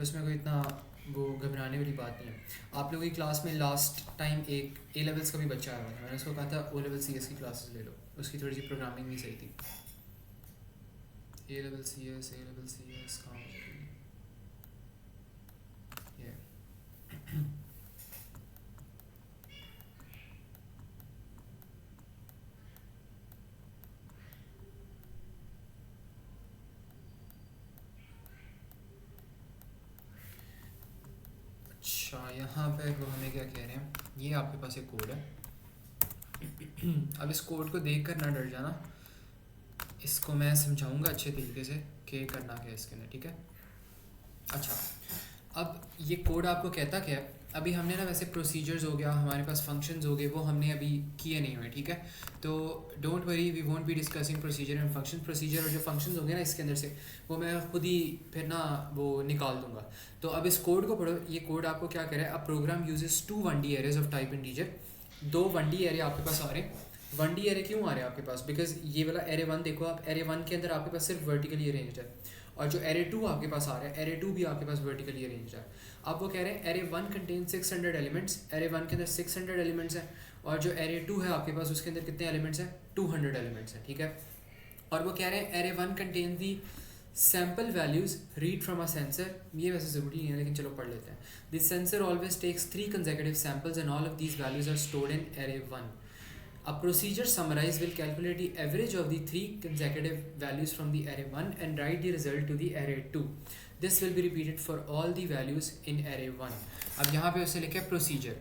उसमें कोई इतना वो घबराने वाली बात नहीं है। आप लोगों की क्लास में लास्ट टाइम एक ए लेवल्स का भी बच्चा आया हुआ था, मैंने उसको कहा था ओ लेवल सी एस की क्लासेस ले लो, उसकी थोड़ी सी प्रोग्रामिंग नहीं सही थी। ए लेवल सी एस कहाँ ये। अच्छा, यहाँ पे वो हमें क्या कह रहे हैं, ये आपके पास एक कोड है। अब इस कोड को देख कर ना डर जाना, इसको मैं समझाऊंगा अच्छे तरीके से कि करना क्या है इसके अंदर, ठीक है। अच्छा, अब ये कोड आपको कहता क्या है, अभी हमने ना वैसे प्रोसीजर्स हो गया, हमारे पास फंक्शंस हो गए, वो हमने अभी किए नहीं हुए, ठीक है। तो don't worry, we won't be discussing procedure and function. Procedure और जो फंक्शंस हो गए ना इसके अंदर से, वो मैं खुद ही फिर ना वो निकाल दूंगा। तो अब इस कोड को पढ़ो। ये कोड आपको क्या कह रहा है, a program uses two 1D arrays of type integer. दो 1D एरे आपके पास आ रहे हैं। 1D एरे क्यों आ रहे हैं आपके पास, बिकॉज ये वाला एरे वन देखो आप, एरे वन के अंदर आपके पास सिर्फ वर्टिकली अरेंज्ड है, और जो एरे टू आपके पास आ रहा है, एरे टू भी आपके पास वर्टिकली अरेंज्ड है। अब वो कह रहे हैं array one contain 600 elements, array one के अंदर 600 एलिमेंट्स हैं, और जो एरे टू है आपके पास उसके अंदर कितने एलिमेंट्स हैं, 200 एलिमेंट्स हैं, ठीक है। और वो कह रहे हैं array one contain the sample values read from a sensor. ये वैसे ज़रूरी नहीं है लेकिन चलो पढ़ लेते हैं। This sensor always takes 3 consecutive samples and all of these values are stored in array 1. A procedure summarize will calculate the average of the 3 consecutive values from the array 1 and write the result to the array 2. This will be repeated for all the values in array 1. अब यहाँ पे उसे लिखे procedure,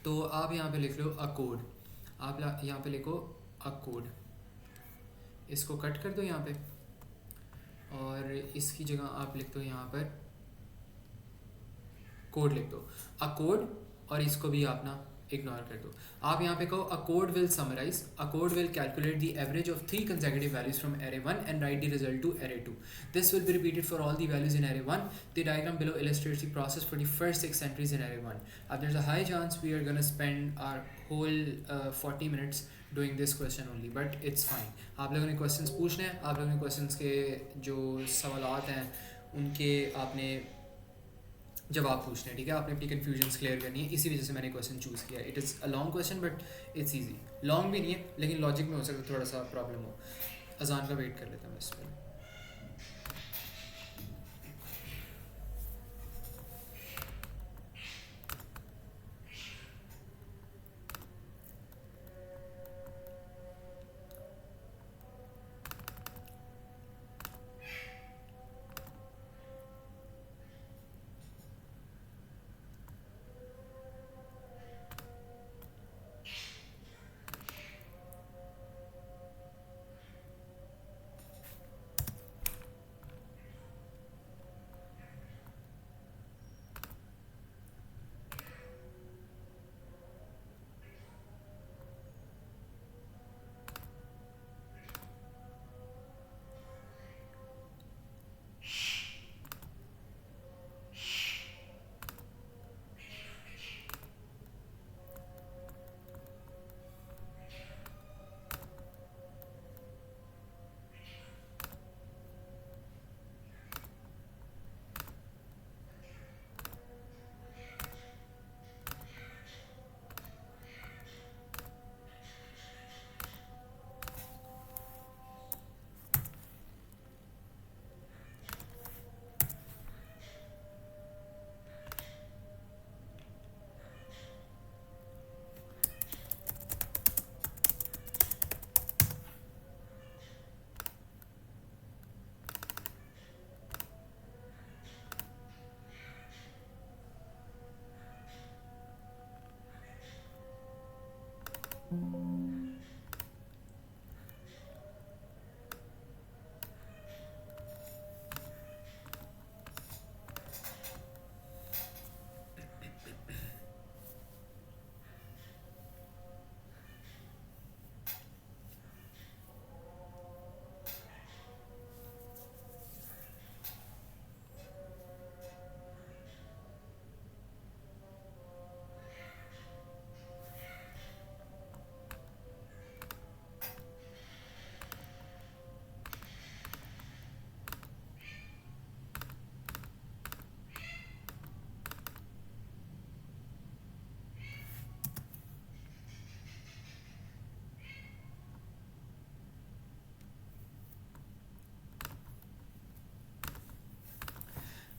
तो आप यहाँ पे लिख लो अ कोड। आप यहाँ पे लिखो अ कोड, इसको कट कर दो यहाँ पे, और इसकी जगह आप लिख दो यहाँ पर कोड लिख दो, अ कोड, और इसको भी आप ना इग्नोर कर दो। आप यहाँ पे कहो a code will summarise, a code will calculate the average of 3 consecutive values from array 1 and write the result to array 2. This will be repeated for all the values in array 1. The diagram below illustrates the process for the first 6 entries in array 1. There's a high chance we are going to spend our whole 40 minutes doing this question only, but it's fine. आप लोगों ने questions पूछने हैं, आप लोगों ने questions के जो सवालात हैं उनके आपने जवाब पूछने हैं, ठीक है। आपने अपनी कन्फ्यूजन्स क्लियर करनी है, इसी वजह से मैंने क्वेश्चन चूज़ किया। It is a long question but it's easy. Long भी नहीं है लेकिन लॉजिक में हो सकता है थोड़ा सा प्रॉब्लम हो। अजान का वेट कर लेता हूँ इस पर।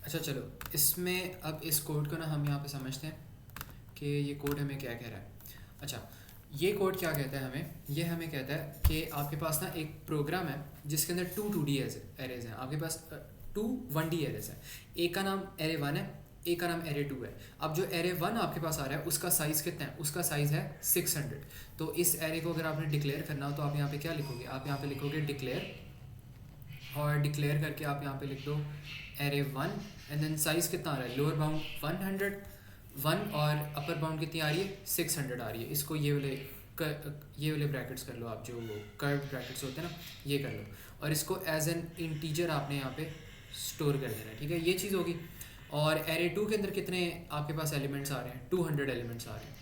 अच्छा चलो, इसमें अब इस कोड को ना हम यहाँ पे समझते हैं कि ये कोड हमें क्या कह रहा है। अच्छा, ये कोड क्या कहता है हमें, ये हमें कहता है कि आपके पास ना एक प्रोग्राम है जिसके अंदर टू डी एरेज हैं, आपके पास टू 1D एरेज हैं। एक का नाम एरे 1 है, एक का नाम एरे 2 है। अब जो एरे 1 आपके पास आ रहा है उसका साइज़ कितना है, उसका साइज़ है 600। तो इस एरे को अगर आपने डिक्लेयर करना हो तो आप यहाँ पे क्या लिखोगे, आप यहाँ पे लिखोगे डिक्लेयर, और डिक्लेयर करके आप यहाँ पे लिख दो एरे 1 एंड देन साइज़ कितना आ रहा है, लोअर बाउंड 100 और अपर बाउंड कितनी आ रही है, 600 आ रही है। इसको ये वाले ब्रैकेट्स कर लो आप, जो कर्व ब्रैकेट्स होते हैं ना, ये कर लो, और इसको एज एन इंटीजर आपने यहाँ पे स्टोर कर देना है, ठीक है, ये चीज़ होगी। और एरे 2 के अंदर कितने आपके पास एलिमेंट्स आ रहे हैं, 200 एलिमेंट्स आ रहे हैं।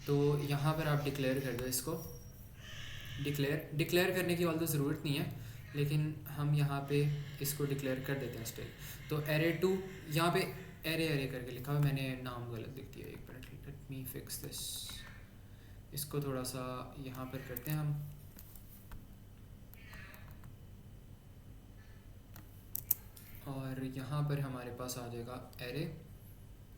तो यहाँ पर आप डिक्लेयर कर दो इसको, डिक्लेयर करने की ऑल तो ज़रूरत नहीं है, लेकिन हम यहाँ पे इसको डिक्लेयर कर देते हैं स्टिल। तो एरे 2 यहाँ पे एरे करके लिखा हुआ, मैंने नाम गलत लिख दिया, एक minute, let me fix this. इसको थोड़ा सा यहाँ पर करते हैं हम, और यहाँ पर हमारे पास आ जाएगा array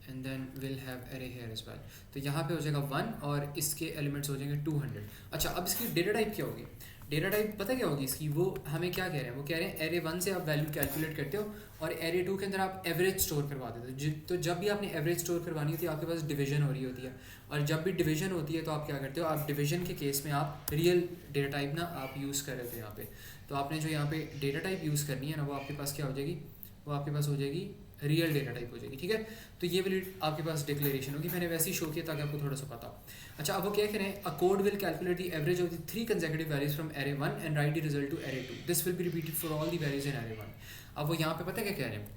and then will have array here as well. तो यहाँ पे हो जाएगा 1 और इसके एलिमेंट्स हो जाएंगे 200। अच्छा, अब इसकी डेटा टाइप क्या होगी, डेटा टाइप पता क्या होगी इसकी, वो हमें क्या कह रहे हैं, वो कह रहे हैं एरे 1 से आप वैल्यू कैलकुलेट करते हो और एरे 2 के अंदर आप एवरेज स्टोर करवा देते हो। तो जब भी आपने एवरेज स्टोर करवानी होती है आपके पास डिवीजन हो रही होती है, और जब भी डिवीजन होती है तो आप क्या करते हो, आप डिवीजन के केस में आप रियल डेटा टाइप ना आप यूज़ कर रहे थे यहाँ पे। तो आपने जो यहाँ पे डेटा टाइप यूज़ करनी है ना, वो आपके पास क्या हो जाएगी, वो आपके पास हो जाएगी रियल डेटा टाइप हो जाएगी, ठीक है। तो ये वाली आपके पास डिक्लेरेशन होगी, मैंने वैसे ही शो किया ताकि आपको थोड़ा सा पता हो। अच्छा, अब वो क्या करें, a code will calculate the average of the 3 consecutive values from array 1 and write the result to array 2। This will be repeated for all the values in array 1। अब वो यहाँ पे पता क्या कह रहे हैं,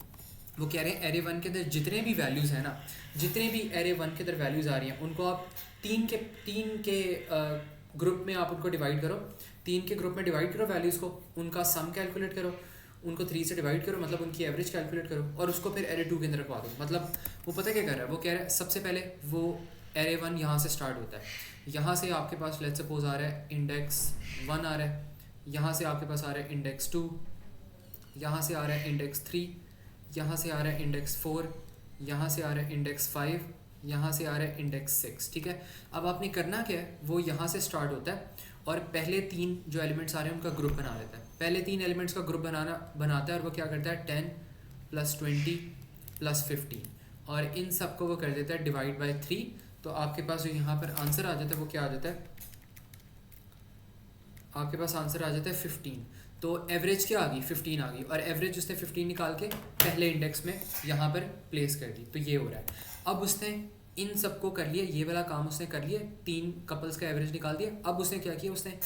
वो कह रहे हैं एरे 1 के अंदर जितने भी वैल्यूज़ हैं ना, जितने भी एरे 1 के अंदर वैल्यूज़ आ रही हैं उनको आप तीन के ग्रुप में आप उनको डिवाइड करो, 3 के ग्रुप में डिवाइड करो वैल्यूज़ को, उनका सम कैलकुलेट करो, उनको 3 से डिवाइड करो, मतलब उनकी एवरेज कैलकुलेट करो, और उसको फिर एरे 2 के अंदर रखवा दो। मतलब वो पता क्या कर रहा है, वो कह रहा है सबसे पहले वो एरे 1 यहाँ से स्टार्ट होता है, यहाँ से आपके पास लेट्स सपोज आ रहा है इंडेक्स 1 आ रहा है, यहाँ से आपके पास आ रहा है इंडेक्स 2, यहाँ से आ रहा है इंडेक्स 3, यहाँ से आ रहा है इंडेक्स 4, यहाँ से आ रहा है इंडेक्स 5, यहाँ से आ रहा है इंडेक्स 6, ठीक है। अब आपने करना क्या है, वो यहाँ से स्टार्ट होता है और पहले 3 जो एलिमेंट्स आ रहे हैं उनका ग्रुप बना लेता है, पहले 3 एलिमेंट्स का ग्रुप बनाता है, और वो क्या करता है 10 + 20 + 15, और इन सब को वो कर देता है डिवाइड बाई 3। तो आपके पास जो यहाँ पर आंसर आ जाता है वो क्या आ जाता है, आपके पास आंसर आ जाता है 15। तो एवरेज क्या आ गई, 15 आ गई, और एवरेज उसने 15 निकाल के पहले इंडेक्स में यहाँ पर प्लेस कर दी। तो ये हो रहा है, अब उसने इन सबको कर लिया, ये वाला काम उसने कर लिया, 3 कपल्स का एवरेज निकाल दिया। अब उसने क्या किया, उसने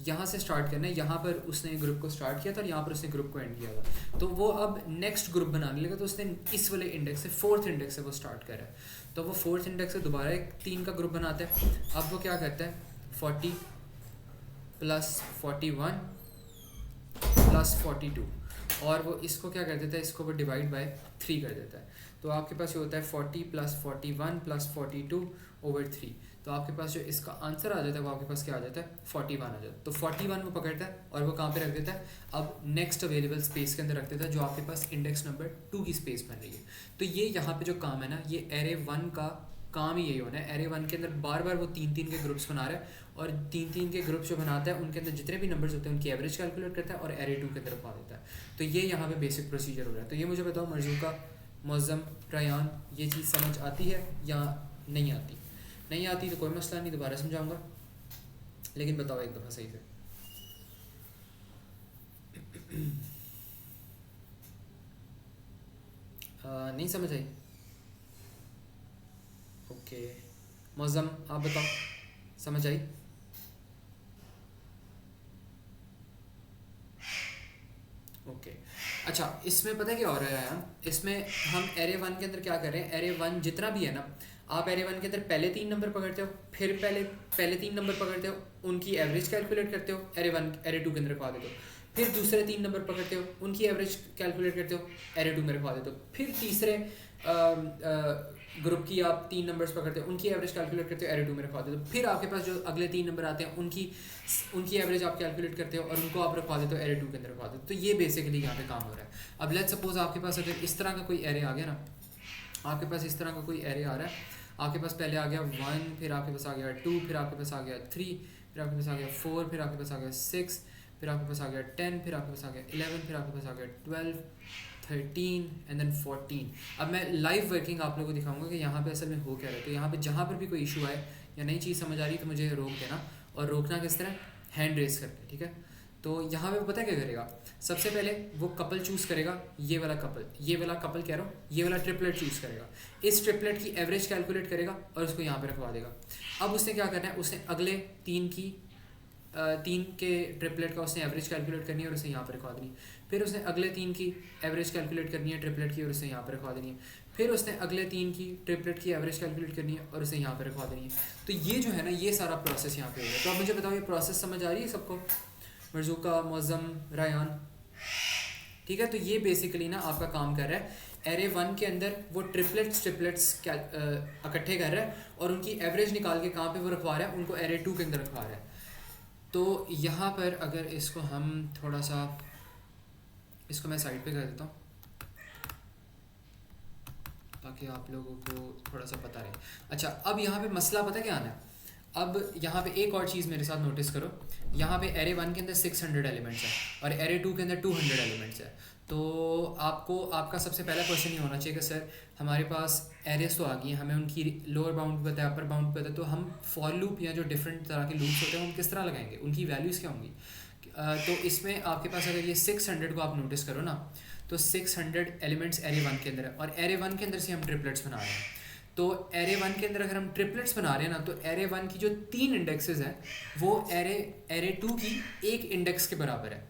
यहाँ से स्टार्ट करना है, यहाँ पर उसने ग्रुप को स्टार्ट किया था और यहाँ पर उसने ग्रुप को एंड किया था। तो वो अब नेक्स्ट ग्रुप बनाने लगा, तो उसने इस वाले इंडेक्स से 4th इंडेक्स से वो स्टार्ट करा है। तो वो 4th इंडेक्स से दोबारा एक 3 का ग्रुप बनाता है। अब वो क्या करता है 40 + 41 + 42, और वो इसको क्या कर देता है, इसको वो डिवाइड बाय 3 कर देता है। तो आपके पास ये होता है 40 + 41 + 42/3। तो आपके पास जो इसका आंसर आ जाता है वो आपके पास क्या आ जाता है 41 आ जाता है। तो 41 वो पकड़ता है और वो कहाँ पे रख देता है, अब नेक्स्ट अवेलेबल स्पेस के अंदर रख देता है, जो आपके पास इंडेक्स नंबर 2 की स्पेस बन रही है। तो ये यहाँ पे जो काम है ना, ये एरे 1 का काम ही यही होना है। एरे 1 के अंदर बार बार वो 3-3 के ग्रुप्स बना रहा है, और 3-3 के ग्रुप्स जो बनाता है उनके अंदर जितने भी नंबर्स होते हैं उनकी एवरेज कैलकुलेट करता है और एरे 2 के अंदर पा देता है। तो ये यहाँ पे बेसिक प्रोसीजर हो रहा है। तो ये मुझे बताओ मरज़ूका, मुअज़्ज़म, रयान, ये चीज़ समझ आती है या नहीं आती? नहीं आती तो कोई मसला नहीं, दोबारा समझाऊंगा, लेकिन बताओ एक दफ़ा सही से। नहीं समझ आई? ओके, मुअज़्ज़म आप बताओ, समझ आई? ओके अच्छा, इसमें पता है क्या हो रहा है, इसमें हम एरे 1 के अंदर क्या कर रहे हैं, एरे 1 जितना भी है ना, आप एरे 1 के अंदर पहले 3 नंबर पकड़ते हो, फिर पहले 3 नंबर पकड़ते हो, उनकी एवरेज कैलकुलेट करते हो, एरे 2 के अंदर रखवा देते हो, फिर दूसरे 3 नंबर पकड़ते हो, उनकी एवरेज कैलकुलेट करते हो, एरे 2 में रखवा देते हो, फिर तीसरे ग्रुप की आप 3 नंबर्स पकड़ते हो, उनकी एवरेज कैलकुलेट करते हो, एरे 2 में रखवा देते हो। फिर आपके पास जो अगले 3 नंबर आते हैं उनकी एवरेज आप कैलकुलेट करते हो और उनको आप रखवा देते हो, एरे 2 के अंदर रखवा देते हो। तो ये बेसिकली यहाँ पे काम हो रहा है। अब लेट्स सपोज आपके पास अगर इस तरह का कोई एरे आ गया ना, आपके पास इस तरह का कोई एरे आ रहा है, आपके पास पहले आ गया 1, फिर आपके पास आ गया 2, फिर आपके पास आ गया 3, फिर आपके पास आ गया 4, फिर आपके पास आ गया 6, फिर आपके पास आ गया 10, फिर आपके पास आ गया 11, फिर आपके पास आ गया 12, 13 एंड देन 14। अब मैं लाइव वर्किंग आप लोगों को दिखाऊंगा कि यहाँ पे असल में हो क्या रहा है। तो यहाँ पे जहाँ पर भी कोई इशू आए या नई चीज़ समझ आ रही है तो मुझे रोक देना, और रोकना किस तरह, हैंड रेस करके, ठीक है। तो यहाँ पे पता है क्या करेगा, सबसे पहले वो कपल चूज़ करेगा, ये वाला कपल कह रहा हूँ, ये वाला ट्रिपलेट चूज़ करेगा, इस ट्रिपलेट की एवरेज कैलकुलेट करेगा और उसको यहाँ पे रखवा देगा। अब उसने क्या करना है, उसने अगले 3 के ट्रिपलेट का उसने एवरेज कैलकुलेट करनी है और उसे यहाँ पर रखवा देनी है। फिर उसने अगले 3 की एवरेज कैलकुलेट करनी है ट्रिपलेट की और उसे यहाँ पर रखवा देनी है। फिर उसने अगले 3 की ट्रिपलेट की एवरेज कैलकुलेट करनी है और उसे यहाँ पर रखवा देनी है। तो ये जो है ना, ये सारा प्रोसेस यहाँ पे होगा। तो आप मुझे बताओ, ये प्रोसेस समझ आ रही है सबको? मरज़ूका, मौज़म, रायान, ठीक है। तो ये बेसिकली ना आपका काम कर रहा है, एरे 1 के अंदर वो ट्रिपलेट्स इकट्ठे कर रहा है और उनकी एवरेज निकाल के कहाँ पे वो रखवा रहा है, उनको एरे 2 के अंदर रखवा रहा है। तो यहाँ पर अगर इसको हम थोड़ा सा, इसको मैं साइड पे कर देता हूँ ताकि आप लोगों को थोड़ा सा पता रहे। अच्छा, अब यहाँ पे मसला पता क्या आना है। अब यहाँ पे एक और चीज़ मेरे साथ नोटिस करो, यहाँ पे एरे 1 के अंदर 600 एलिमेंट्स है और एरे 2 के अंदर 200 एलिमेंट्स है। तो आपका सबसे पहला क्वेश्चन ये होना चाहिए कि सर हमारे पास एरेस तो आ गई हैं, हमें उनकी लोअर बाउंड पता है, अपर बाउंड पता है, तो हम फॉर लूप या जो डिफरेंट तरह के लूप्स होते हैं हम किस तरह लगाएंगे, उनकी वैल्यूज़ क्या होंगी। तो इसमें आपके पास अगर ये 600 को आप नोटिस करो ना, तो 600 एलिमेंट्स एरे 1 के अंदर है और एरे 1 के अंदर से हम ट्रिपलेट्स बना रहे हैं। तो एरे 1 के अंदर अगर हम ट्रिपलेट्स बना रहे हैं ना, तो एरे 1 की जो 3 इंडेक्सेस हैं वो एरे 2 की 1 इंडेक्स के बराबर है।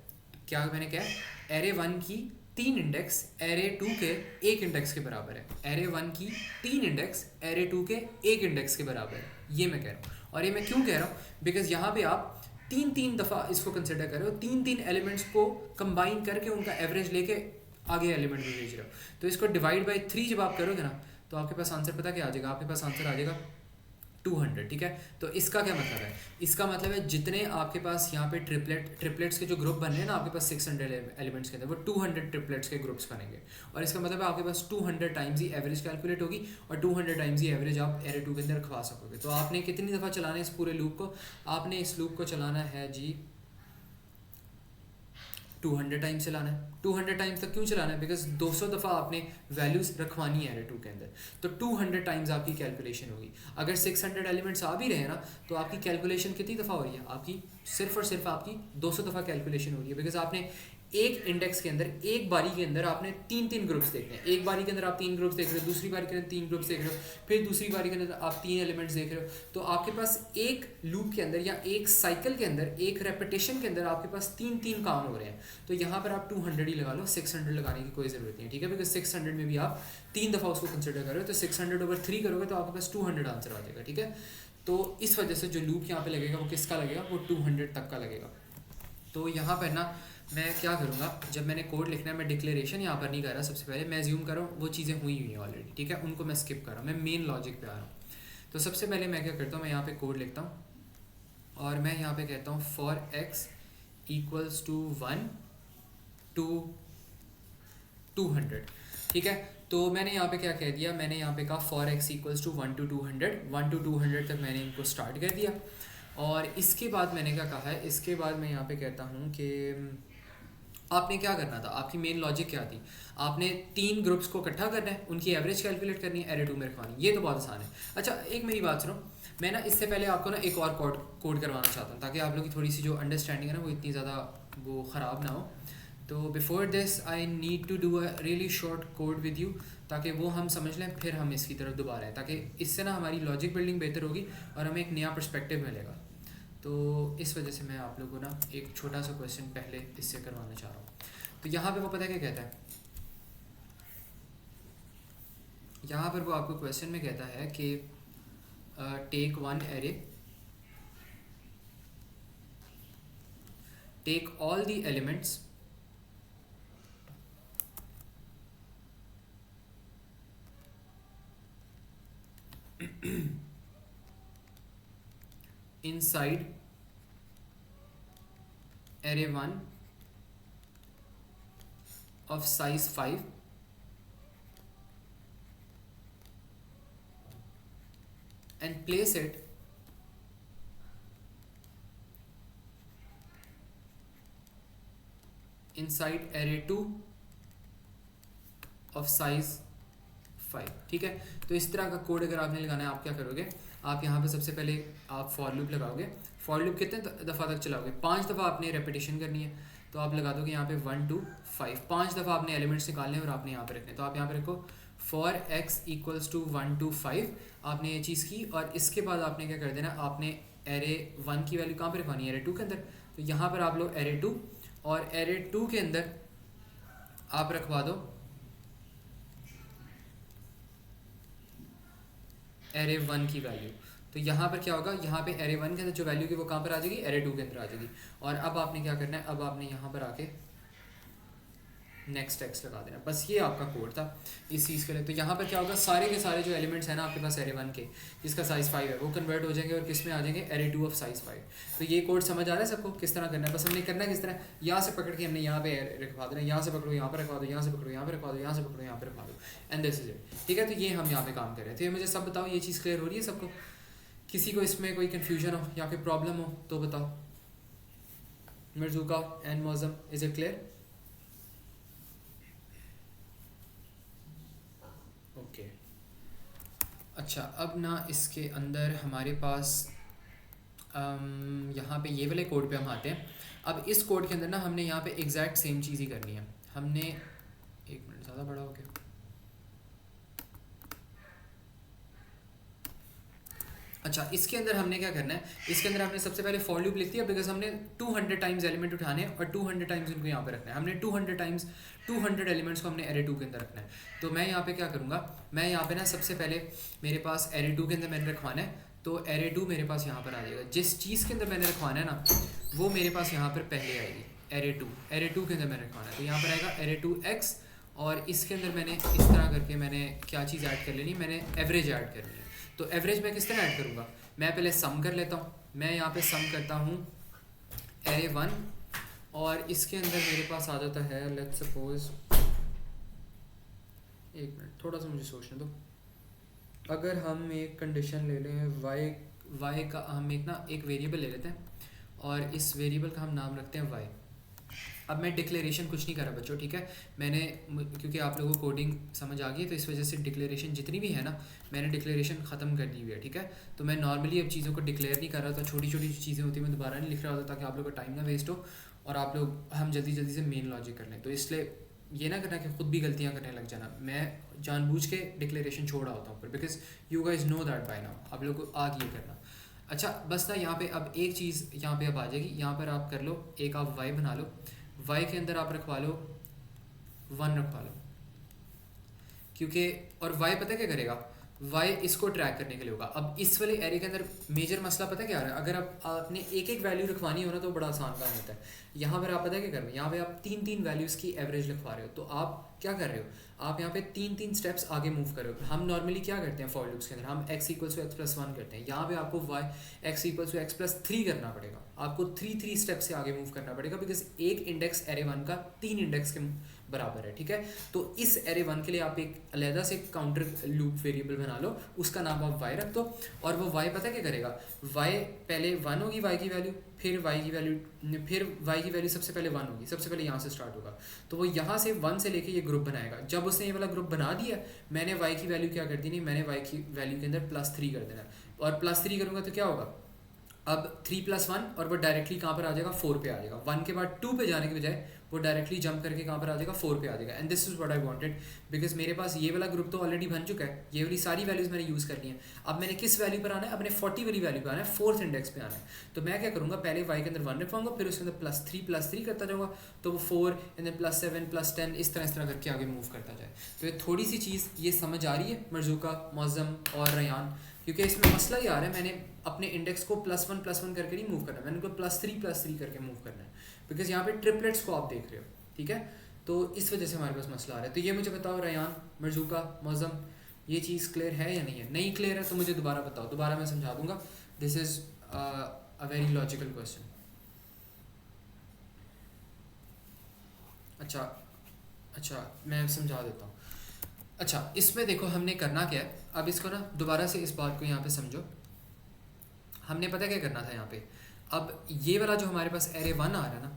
क्या मैंने कहा, एरे 1 की 3 इंडेक्स एरे 2 के 1 इंडेक्स के बराबर है। एरे 1 की 3 इंडेक्स एरे 2 के 1 इंडेक्स के बराबर है, ये मैं कह रहा हूँ। और ये मैं क्यों कह रहा हूँ, बिकॉज यहाँ पे आप 3 दफ़ा इसको कंसिडर कर रहे हो, 3 एलिमेंट्स को कंबाइन करके उनका एवरेज लेके आगे एलिमेंट में भेज रहे हो। तो इसको डिवाइड बाई 3 जब आप करोगे ना, तो आपके पास आंसर पता क्या आ जाएगा, आपके पास आंसर आ जाएगा 200, ठीक है। तो इसका क्या मतलब है, इसका मतलब है जितने आपके पास यहाँ पे ट्रिपलेट्स के जो ग्रुप बन रहे हैं ना आपके पास 600 एलिमेंट्स के अंदर, वो 200 ट्रिपलेट्स के ग्रुप्स बनेंगे। और इसका मतलब है आपके पास 200 टाइम्स ही एवरेज कैलकुलेट होगी और 200 टाइम्स ही एवरेज आप एरे 2 के अंदर रखवा सकोगे। तो आपने कितनी दफ़ा चलाना है इस पूरे लूप को, आपने इस लूप को चलाना है जी 200 टाइम्स चलाना है। 200 टाइम्स तक क्यों चलाना है, बिकॉज 200 दफ़ा आपने वैल्यूज़ रखवानी है एरे 2 के अंदर, तो 200 टाइम्स आपकी कैलकुलेशन होगी। अगर 600 एलिमेंट्स आ भी रहे हैं ना, तो आपकी कैलकुलेशन कितनी दफ़ा हो रही है, आपकी सिर्फ और सिर्फ आपकी 200 दफ़ा कैलकुलेशन हो रही है। बिकॉज आपने एक इंडेक्स के अंदर, एक बारी के अंदर आपने 3 ग्रुप्स देखने हैं। एक बारी के अंदर आप 3 ग्रुप्स देख रहे हो, दूसरी बारी के अंदर 3 ग्रुप्स देख रहे हो, फिर दूसरी बारी के अंदर आप 3 एलिमेंट्स देख रहे हो। तो आपके पास एक लूप के अंदर या एक साइकिल के अंदर, एक रेपिटेशन के अंदर आपके पास 3 काम हो रहे हैं। तो यहाँ पर आप 200 ही लगा लो, 600 लगाने की कोई ज़रूरत नहीं है, ठीक है। बिकॉज 600 में भी आप 3 दफ़ा उसको कंसिडर कर रहे हो, तो 600/3 करोगे तो आपके पास 200 आंसर आ जाएगा, ठीक है। तो इस वजह से जो लूप यहाँ पे लगेगा वो किसका लगेगा, वो 200 तक का लगेगा। तो यहाँ पर ना मैं क्या करूँगा, जब मैंने कोड लिखना है, मैं डिक्लेरेशन यहाँ पर नहीं कर रहा। सबसे पहले मैं ज्यूम कर रहा हूँ वो चीज़ें हुई हैं ऑलरेडी, ठीक है, उनको मैं स्किप कर रहा हूँ, मैं मेन लॉजिक पे आ रहा हूँ। तो सबसे पहले मैं क्या करता हूँ, मैं यहाँ पे कोड लिखता हूँ और मैं यहाँ पे कहता हूँ for x equals to 1 to 200, ठीक है। तो मैंने यहाँ पे क्या कह दिया, मैंने यहाँ पे कहा for x equals to 1 to 200, 1 to 200 तक मैंने इनको स्टार्ट कर दिया। और इसके बाद मैंने क्या कहा है, इसके बाद मैं यहाँ पे कहता हूँ कि आपने क्या करना था, आपकी मेन लॉजिक क्या थी, आपने 3 ग्रुप्स को इकट्ठा करना है, उनकी एवरेज कैलकुलेट करनी है, एरे 2 में रखवानी, ये तो बहुत आसान है। अच्छा, एक मेरी बात सुनो, मैं ना इससे पहले आपको ना एक और कोड करवाना चाहता हूँ ताकि आप लोग की थोड़ी सी जो अंडरस्टैंडिंग है ना वो इतनी ज़्यादा वो ख़राब ना हो। तो before this I need to do a really short code with you, ताकि वो हम समझ लें, फिर हम इसकी तरफ दोबारा आए, ताकि इससे ना हमारी लॉजिक बिल्डिंग बेहतर होगी और हमें एक नया पर्सपेक्टिव मिलेगा। तो इस वजह से मैं आप लोगों को ना एक छोटा सा क्वेश्चन पहले इससे करवाना चाह रहा हूँ। तो यहाँ पे वो पता है क्या कहता है, यहाँ पर वो आपको क्वेश्चन में कहता है कि take 1 array, take all the elements inside array 1 of size 5 and place it inside array 2 of size 5। ठीक है, तो इस तरह का कोड अगर आपने लगाना है, आप क्या करोगे, आप यहाँ पे सबसे पहले आप फॉर लूप लगाओगे। फॉर लूप कितने दफ़ा तक चलाओगे, 5 दफ़ा आपने रेपिटेशन करनी है, तो आप लगा दोगे यहाँ पे 1 2 5, 5 दफ़ा आपने एलिमेंट्स निकालने हैं और आपने यहाँ पे रखने। तो आप यहाँ पे रखो फॉर x इक्वल्स टू 1 2 5, आपने ये चीज़ की, और इसके बाद आपने क्या कर देना, आपने एरे 1 की वैल्यू कहाँ पर रखवानी है, एरे 2 के अंदर। तो यहाँ पर आप लो एरे 2, और एरे 2 के अंदर आप रखवा दो एरे 1 की वैल्यू। तो यहाँ पर क्या होगा, यहाँ पे एरे 1 के अंदर जो वैल्यू की वो कहाँ पर आ जाएगी, एरे 2 के अंदर आ जाएगी। और अब आपने क्या करना है, अब आपने यहाँ पर आके नेक्स्ट टेक्स्ट लगा देना। बस ये आपका कोड था इस चीज़ के लिए। तो यहाँ पर क्या होगा, सारे के सारे जो एलिमेंट्स हैं ना आपके पास एरे 1 के, जिसका साइज़ 5 है, वो कन्वर्ट हो जाएंगे और किस में आ जाएंगे, एरे 2 ऑफ साइज़ 5। तो ये कोड समझ आ रहा है सबको किस तरह करना है। बस हमने करना है किस तरह, यहाँ से पकड़ के हमने यहाँ पे रखवा देना, यहाँ से पकड़ो यहाँ पर रखवा दो, यहाँ से पकड़ो यहाँ पर रखवा दो, यहाँ से पकड़ो यहाँ पर रखवा दो, एंड दिस इज इट। ठीक है, तो ये हम यहाँ पे काम कर रहे थे। तो मुझे सब बताओ, ये चीज़ क्लियर हो रही है सबको? किसी को इसमें कोई कन्फ्यूजन हो या फिर प्रॉब्लम हो तो बताओ। Marzooka and Mauzam, is it clear? Okay, अच्छा, अब ना इसके अंदर हमारे पास यहाँ पे ये वाले कोड पे हम आते हैं। अब इस कोड के अंदर ना हमने यहाँ पे एग्जैक्ट सेम चीज़ ही करनी है। हमने, एक मिनट, ज़्यादा बड़ा हो गया। अच्छा, इसके अंदर हमने क्या करना है, इसके अंदर हमने सबसे पहले फॉर लूप लिख दिया, बिकॉज हमने 200 टाइम्स एलिमेंट उठाने हैं और 200 टाइम्स उनको यहाँ पे रखना है। हमने 200 टाइम्स 200 एलिमेंट्स को हमने एरे 2 के अंदर रखना है। तो मैं यहाँ पे क्या करूँगा, मैं यहाँ पे ना सबसे पहले मेरे पास एरे 2 के अंदर मैंने रखवाना है, तो एरे 2 मेरे पास यहाँ पर आ जाएगा। जिस चीज़ के अंदर मैंने रखवाना है ना, वो मेरे पास यहाँ पर पहले आएगी, एरे 2 के अंदर मैंने रखवाना है। तो यहाँ पर आएगा एरे 2x, और इसके अंदर मैंने इस तरह करके मैंने क्या चीज़ ऐड कर लेनी, मैंने एवरेज ऐड करनी है। तो एवरेज मैं किस तरह ऐड करूँगा, मैं पहले सम कर लेता हूँ। मैं यहाँ पे सम करता हूँ एरे 1, और इसके अंदर मेरे पास आ जाता है, लेट्स सपोज, एक मिनट थोड़ा सा मुझे सोचने दो। अगर हम एक कंडीशन ले लें, वाई का हम एक वेरिएबल ले लेते हैं, और इस वेरिएबल का हम नाम रखते हैं वाई। अब मैं डिक्लेरेशन कुछ नहीं कर रहा बच्चों, ठीक है, मैंने, क्योंकि आप लोगों को कोडिंग समझ आ गई है, तो इस वजह से डिक्लेरेशन जितनी भी है ना, मैंने डिक्लेरेशन ख़त्म कर दी हुई है। ठीक है, तो मैं नॉर्मली अब चीज़ों को डिक्लेयर नहीं कर रहा था, छोटी छोटी जो चीज़ें होती हैं मैं दोबारा नहीं लिख रहा होता, ताकि आप लोगों का टाइम ना वेस्ट हो और आप लोग हम जल्दी जल्दी से मेन लॉजिक कर लें। तो इसलिए ये ना करना कि ख़ुद भी गलतियाँ करने लग जाना, मैं जानबूझ के डिक्लेरेशन छोड़ा होता हूँ, because you guys know that bye now, आप लोग को आगे ये करना। अच्छा, बस ना यहाँ पे अब एक चीज़ यहाँ पे अब आ जाएगी, यहाँ पर आप कर लो, एक आप वाई बना लो, वाई के अंदर आप रखवा लो 1 रखवा लो, क्योंकि, और वाई पता क्या करेगा, वाई इसको ट्रैक करने के लिए होगा। अब इस वाले एरे के अंदर मेजर मसला पता क्या आ रहा है, अगर आपने एक एक वैल्यू रखवानी हो ना तो बड़ा आसान काम होता है। यहाँ पर आप पता क्या कर रहे हो, यहाँ पे आप 3 वैल्यूज़ की एवरेज लिखवा रहे हो, तो आप क्या कर रहे हो, आप यहाँ पे 3 स्टेप्स आगे मूव कर रहे हो। हम नॉर्मली क्या करते हैं फॉर लूप्स के अंदर, हम x इक्वल्स टू x+1 करते हैं, यहाँ पे आपको x इक्वल्स टू x+3 करना पड़ेगा, आपको 3 स्टेप से आगे मूव करना पड़ेगा, बिकॉज एक इंडेक्स एरे 1 का 3 इंडेक्स के बराबर है। ठीक है, तो इस एरे 1 के लिए आप एक अलहदा से काउंटर लूप वेरिएबल बना लो, उसका नाम आप y रख दो, और वो y पता क्या करेगा, y पहले 1 होगी y की वैल्यू, फिर y की वैल्यू सबसे पहले 1 होगी, सबसे पहले यहाँ से स्टार्ट होगा, तो वो यहाँ से 1 से लेके ये ग्रुप बनाएगा। जब उसने ये वाला ग्रुप बना दिया, मैंने y की वैल्यू क्या कर दी, नहीं, मैंने y की वैल्यू के अंदर +3 कर देना, और +3 करूँगा तो क्या होगा, अब 3 + 1, और वो डायरेक्टली कहाँ पर आ जाएगा, 4 पे आ जाएगा। 1 के बाद 2 पे जाने के बजाय वो डायरेक्टली जंप करके कहाँ पर आ जाएगा, 4 पे आ जाएगा। And this is what I wanted, because मेरे पास ये वाला ग्रुप तो ऑलरेडी बन चुका है, ये वाली सारी वैल्यूज़ मैंने यूज़ करनी है। अब मैंने किस वैल्यू पर आना है, अपने 40 वाली वैल्यू पर आना है, 4th इंडेक्स पे आना है। तो मैं क्या करूँगा, पहले y के अंदर 1 रखवाऊंगा, फिर उसके अंदर +3 करता जाऊँगा, तो वो 4 एंड देन +7 +10 इस तरह करके आगे मूव करता जाए। तो ये थोड़ी सी चीज़ ये समझ आ रही है मरज़ूका, मौज़म और रयान, क्योंकि इसमें मसला ये आ रहा है, मैंने अपने इंडेक्स को +1 करके नहीं मूव करना, मैंने उनको +3 करके मूव करना है, बिकॉज यहाँ पे ट्रिपलेट्स को आप देख रहे हो। ठीक है, तो इस वजह से हमारे पास मसला आ रहा है। तो ये मुझे बताओ रयान, मरज़ूका, मौज़म, ये चीज़ क्लियर है या नहीं है? नहीं क्लियर है तो मुझे दोबारा बताओ, दोबारा मैं समझा दूंगा। This is a very logical question. अच्छा अच्छा, मैं समझा देता हूँ। अच्छा, इसमें देखो हमने करना क्या है, अब इसको ना दोबारा से इस बात को यहाँ पे समझो। हमने पता क्या करना था यहाँ पे, अब ये वाला जो हमारे पास एरे वन आ रहा है ना,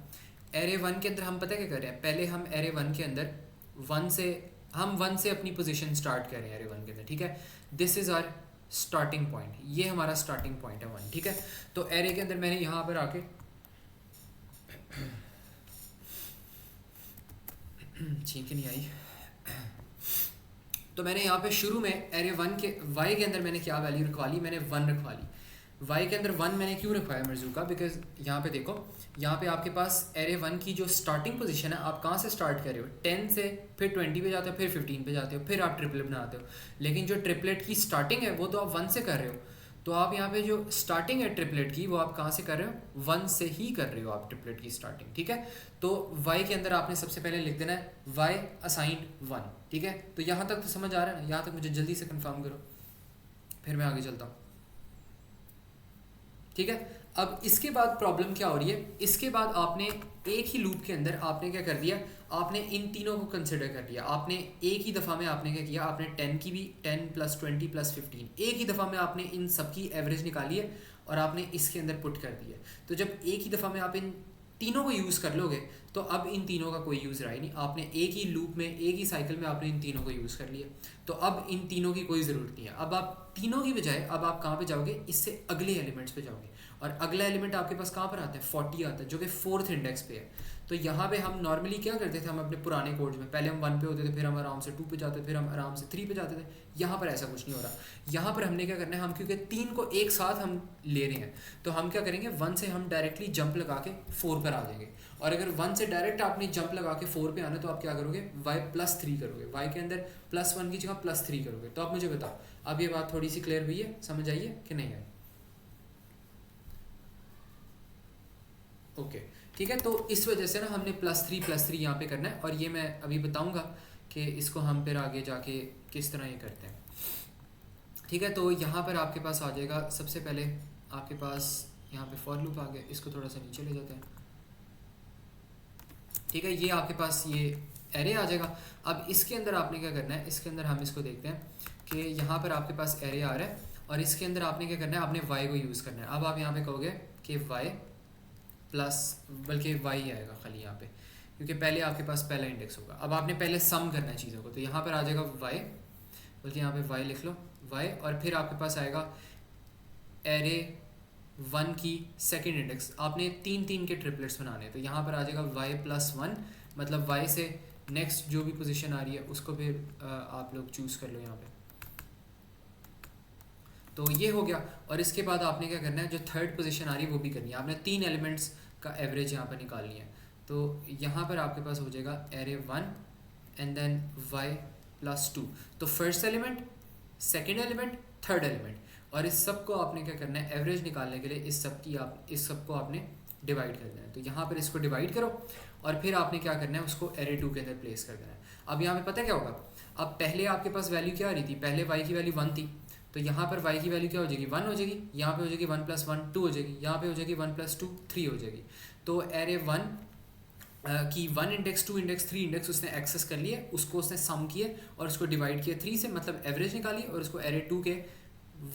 एरे वन के अंदर हम पता क्या कर रहे हैं, पहले हम एरे वन के अंदर वन से अपनी पोजीशन स्टार्ट कर रहे हैं एरे वन के अंदर, ठीक है। This is our starting point, ये हमारा स्टार्टिंग पॉइंट है वन, ठीक है। तो एरे के अंदर मैंने यहाँ पर आके छींक नहीं आई, तो मैंने यहाँ पे शुरू में एरे वन के वाई के अंदर मैंने क्या वैल्यू रखवा ली, मैंने वन रखवा ली। वाई के अंदर वन मैंने क्यों रखवाया मर्जू का, बिकॉज यहाँ पे देखो, यहाँ पे आपके पास एरे वन की जो स्टार्टिंग पोजीशन है, आप कहाँ से स्टार्ट कर रहे हो, 10 से, फिर 20 पे जाते हो, फिर 15 पे जाते हो, फिर आप ट्रिपलेट बनाते हो। लेकिन जो ट्रिपलेट की स्टार्टिंग है वो तो आप वन से कर रहे हो, तो आप यहाँ पे जो स्टार्टिंग है ट्रिपलेट की वो आप कहाँ से कर रहे हो, वन से ही कर रहे हो आप ट्रिपलेट की स्टार्टिंग, ठीक है। तो y के अंदर आपने सबसे पहले लिख देना है y असाइंड वन, ठीक है। तो यहाँ तक तो समझ आ रहा है ना, यहाँ तक मुझे जल्दी से कंफर्म करो, फिर मैं आगे चलता हूँ, ठीक है। अब इसके बाद प्रॉब्लम क्या हो रही है, इसके बाद आपने एक ही लूप के अंदर आपने क्या कर दिया, आपने इन तीनों को कंसिडर कर लिया। आपने एक ही दफ़ा में आपने क्या किया, आपने 10 की भी 10 + 20 + 15 एक ही दफ़ा में आपने इन सब की एवरेज निकाली है और आपने इसके अंदर पुट कर दी है। तो जब एक ही दफ़ा में आप इन तीनों को यूज़ कर लोगे तो अब इन तीनों का कोई यूज़ रहा ही नहीं, आपने एक ही लूप में एक ही साइकिल में आपने इन तीनों को यूज़ कर लिया, तो अब इन तीनों की कोई ज़रूरत नहीं है। अब आप तीनों की बजाय अब आप कहाँ पे जाओगे, इससे अगले एलिमेंट्स पे जाओगे, और अगला एलिमेंट आपके पास कहाँ पर आता है, 40 आता है, जो कि 4th इंडेक्स पे है। तो यहाँ पे हम नॉर्मली क्या करते थे, हम अपने पुराने कोड्स में पहले हम 1 पे होते थे, फिर हम आराम से 2 पे जाते थे, फिर हम आराम से 3 पे जाते थे। यहाँ पर ऐसा कुछ नहीं हो रहा, यहाँ पर हमने क्या करना है, हम क्योंकि 3 को एक साथ हम ले रहे हैं, तो हम क्या करेंगे, 1 से हम डायरेक्टली जंप लगा के 4 पर आ जाएंगे। और अगर 1 से डायरेक्ट आपने जंप लगा के 4 पे आना, तो आप क्या करोगे, y + 3 करोगे, y के अंदर +1 की जगह +3 करोगे। तो आप मुझे बताओ, अब ये बात थोड़ी सी क्लियर हुई है, समझ आई है कि नहीं आई? ओके, ठीक है। तो इस वजह से ना हमने +3 यहाँ पे करना है, और ये मैं अभी बताऊंगा कि इसको हम फिर आगे जाके किस तरह ये करते हैं, ठीक है। तो यहाँ पर आपके पास आ जाएगा, सबसे पहले आपके पास यहाँ पे फॉर लूप आ गया, इसको थोड़ा सा नीचे ले जाते हैं, ठीक है। ये आपके पास ये एरे आ जाएगा। अब इसके अंदर आपने क्या करना है, इसके अंदर हम इसको देखते हैं कि यहाँ पर आपके पास एरे आ रहा है, और इसके अंदर आपने क्या करना है, आपने y को यूज़ करना है। अब आप यहाँ पे कहोगे कि y प्लस, बल्कि y आएगा खाली यहाँ पे, क्योंकि पहले आपके पास पहला इंडेक्स होगा। अब आपने पहले सम करना है चीज़ों को, तो यहाँ पर आ जाएगा y, बल्कि यहाँ पे y लिख लो, y, और फिर आपके पास आएगा एरे 1 की सेकंड इंडेक्स। आपने 3 के ट्रिपलेट्स बनाने हैं, तो यहाँ पर आ जाएगा y + 1, मतलब y से नेक्स्ट जो भी पोजीशन आ रही है उसको फिर आप लोग चूज़ कर लो यहाँ पे। तो ये हो गया, और इसके बाद आपने क्या करना है, जो थर्ड पोजीशन आ रही है वो भी करनी है। आपने 3 एलिमेंट्स का एवरेज यहाँ पर निकालनी है। तो यहाँ पर आपके पास हो जाएगा एरे 1 एंड देन y + 2, तो first element, second element, third element, और इस सब को आपने क्या करना है, एवरेज निकालने के लिए इस सब को आपने डिवाइड कर देना है। तो यहाँ पर इसको डिवाइड करो, और फिर आपने क्या करना है, उसको एरे 2 के अंदर प्लेस कर देना है। अब यहाँ पे पता क्या होगा, अब पहले आपके पास वैल्यू क्या आ रही थी, पहले y की वैल्यू 1 थी, तो यहाँ पर y की वैल्यू क्या हो जाएगी, 1 हो जाएगी, यहाँ पे हो जाएगी 1 + 1 2 हो जाएगी, यहाँ पे हो जाएगी 1 + 2 3 हो जाएगी। तो एरे 1 की 1 इंडेक्स 2 इंडेक्स 3 इंडेक्स उसने एक्सेस कर लिए, उसको उसने सम किए और उसको डिवाइड किया 3 से, मतलब एवरेज निकाली, और उसको एरे 2 के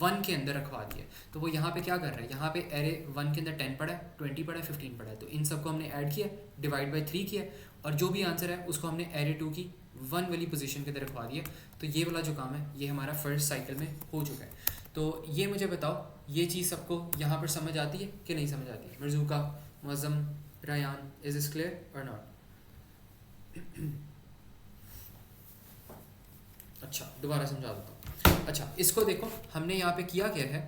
1 के अंदर रखवा दिया। तो वो यहाँ पे क्या कर रहा है, यहाँ पे एरे 1 के अंदर 10 पड़ा है, 20 पड़ा है, 15 पड़ा है, तो इन सबको हमने ऐड किया, डिवाइड बाई 3 किया, और जो भी आंसर है उसको हमने एरे 2 की 1 वाली पोजीशन के अंदर रखवा दिया। तो ये वाला जो काम है ये हमारा फर्स्ट साइकिल में हो चुका है। तो ये मुझे बताओ, ये चीज़ सबको यहाँ पर समझ आती है कि नहीं समझ आती है? मरज़ूका, मुअज़्ज़म, रायान, इज़ इस क्लियर और नॉट? अच्छा, दोबारा समझा देता हूँ। अच्छा, इसको देखो, हमने यहाँ पे किया क्या है,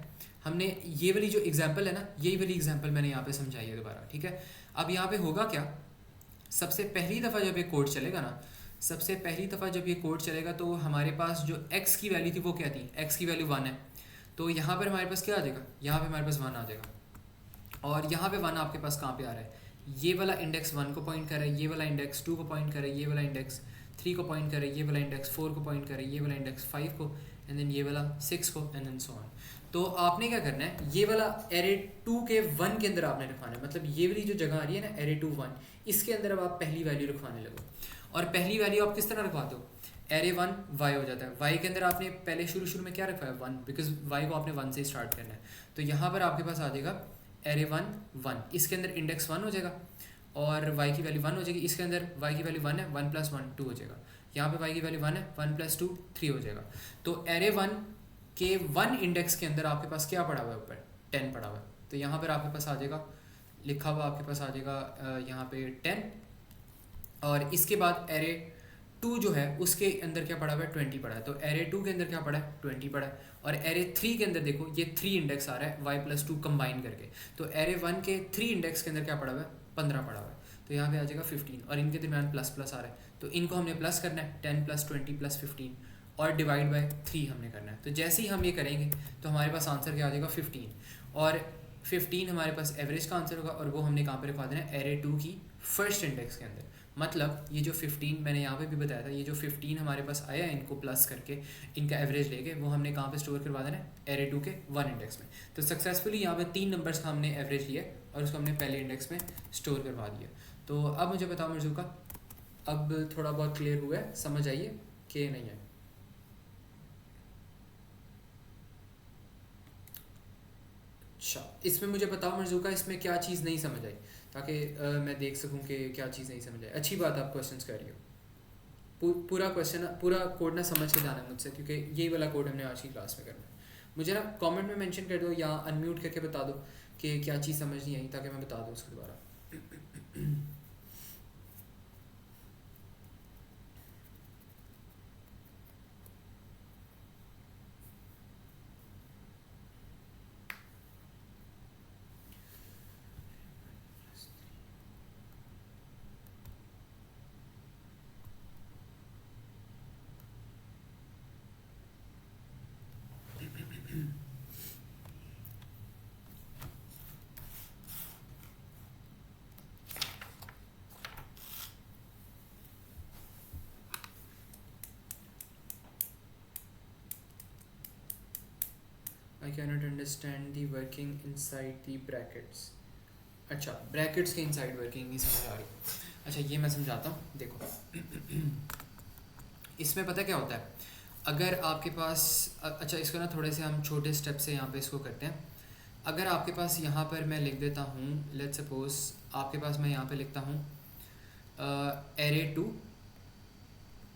हमने ये वाली जो एग्जांपल है ना, यही वाली एग्जांपल मैंने यहाँ पे समझाई है दोबारा, ठीक है। अब यहाँ पे होगा क्या, सबसे पहली दफ़ा जब ये कोड चलेगा ना, सबसे पहली दफ़ा जब ये कोड चलेगा तो हमारे पास जो x की वैल्यू थी वो क्या थी, x की वैल्यू 1 है, तो यहाँ पर हमारे पास क्या आ जाएगा, यहाँ पे हमारे पास 1 आ जाएगा। और यहाँ पे 1 आपके पास कहाँ पे आ रहा है, ये वाला इंडेक्स 1 को पॉइंट कर रहा है, ये वाला इंडेक्स 2 को पॉइंट कर रहा है, ये वाला इंडेक्स 3 को पॉइंट कर रहा है, ये वाला इंडेक्स 4 को पॉइंट कर रहा है, ये वाला इंडेक्स 5 को, एंड देन ये वाला 6 को एंड देन सो ऑन। तो आपने क्या करना है, ये वाला एरे 2 के 1 के अंदर आपने रखवाना है, मतलब ये वाली जो जगह आ रही है ना एरे 2 1, इसके अंदर अब आप पहली वैल्यू रखवाने लगो। और पहली वैल्यू आप किस तरह रखवाते हो, एरे 1 वाई हो जाता है, वाई के अंदर आपने पहले शुरू में क्या रखा है 1, बिकॉज वाई को आपने 1 से स्टार्ट करना है। तो यहाँ पर आपके पास आ जाएगा एरे 1 1, इसके अंदर इंडेक्स 1 हो जाएगा और वाई की वैल्यू 1 हो जाएगी, इसके अंदर वाई की वैल्यू 1 है, 1 + 1 2 हो जाएगा, यहाँ पे वाई की वैल्यू 1 है, 1 + 2 3 हो जाएगा। तो एरे 1 के 1 इंडेक्स के अंदर आपके पास क्या पड़ा हुआ है, ऊपर 10 पड़ा हुआ है। तो यहाँ पर आपके पास आ जाएगा लिखा हुआ, आपके पास आ जाएगा यहाँ पे 10, और इसके बाद एरे 2 जो है उसके अंदर क्या पड़ा हुआ है 20 पड़ा है। तो एरे 2 के अंदर क्या पड़ा है 20 पड़ा है, और एरे 3 के अंदर देखो ये 3 इंडेक्स आ रहा है y + 2 कंबाइन करके। तो एरे 1 के 3 इंडेक्स के अंदर क्या पड़ा हुआ है 15 पड़ा हुआ है, तो यहाँ पे आ जाएगा 15, और इनके दरमियान प्लस प्लस आ रहा है, तो इनको हमने प्लस करना है 10 + 20 + 15 और डिवाइड बाय 3 हमने करना है। तो जैसे ही हम ये करेंगे तो हमारे पास आंसर क्या आ जाएगा 15, और 15 हमारे पास एवरेज का आंसर होगा, और वो हमने कहाँ पे रखवा देना है एरे 2 की फर्स्ट इंडेक्स के अंदर। मतलब ये जो 15 मैंने यहाँ पे भी बताया था, ये जो 15 हमारे पास आया है इनको प्लस करके इनका एवरेज लेके वो हमने कहाँ पे स्टोर करवा देना है एरे 2 के 1 इंडेक्स में। तो सक्सेसफुली यहाँ पे 3 नंबर्स का हमने एवरेज लिया और उसको हमने पहले इंडेक्स में स्टोर करवा दिया। तो अब मुझे बताओ मर्ज़ूका, अब थोड़ा बहुत क्लियर हुआ है, समझ आइए कि नहीं है? अच्छा, इसमें मुझे बताओ मर्ज़ूका, इसमें क्या चीज़ नहीं समझ आई, ताकि मैं देख सकूं कि क्या चीज़ नहीं समझ आई। अच्छी बात आप क्वेश्चंस कर रही हो, पूरा क्वेश्चन पूरा कोड ना समझ के जाना मुझसे, क्योंकि यही वाला कोड हमने आज की क्लास में करना है। मुझे ना कमेंट में मेंशन कर दो या अनम्यूट करके बता दो कि क्या चीज़ समझ नहीं आई, ताकि मैं बता दूँ उसको दोबारा। I cannot understand the working inside the brackets। अच्छा, ब्रैकेट्स के इनसाइड वर्किंग नहीं समझ आ रही। अच्छा, ये मैं समझाता हूँ, देखो इसमें पता क्या होता है, अगर आपके पास अच्छा इसको ना थोड़े से हम छोटे स्टेप से यहाँ पे इसको करते हैं। अगर आपके पास यहाँ पर मैं लिख देता हूँ, लेट्स सपोज आपके पास मैं यहाँ पे लिखता हूँ एरे 2,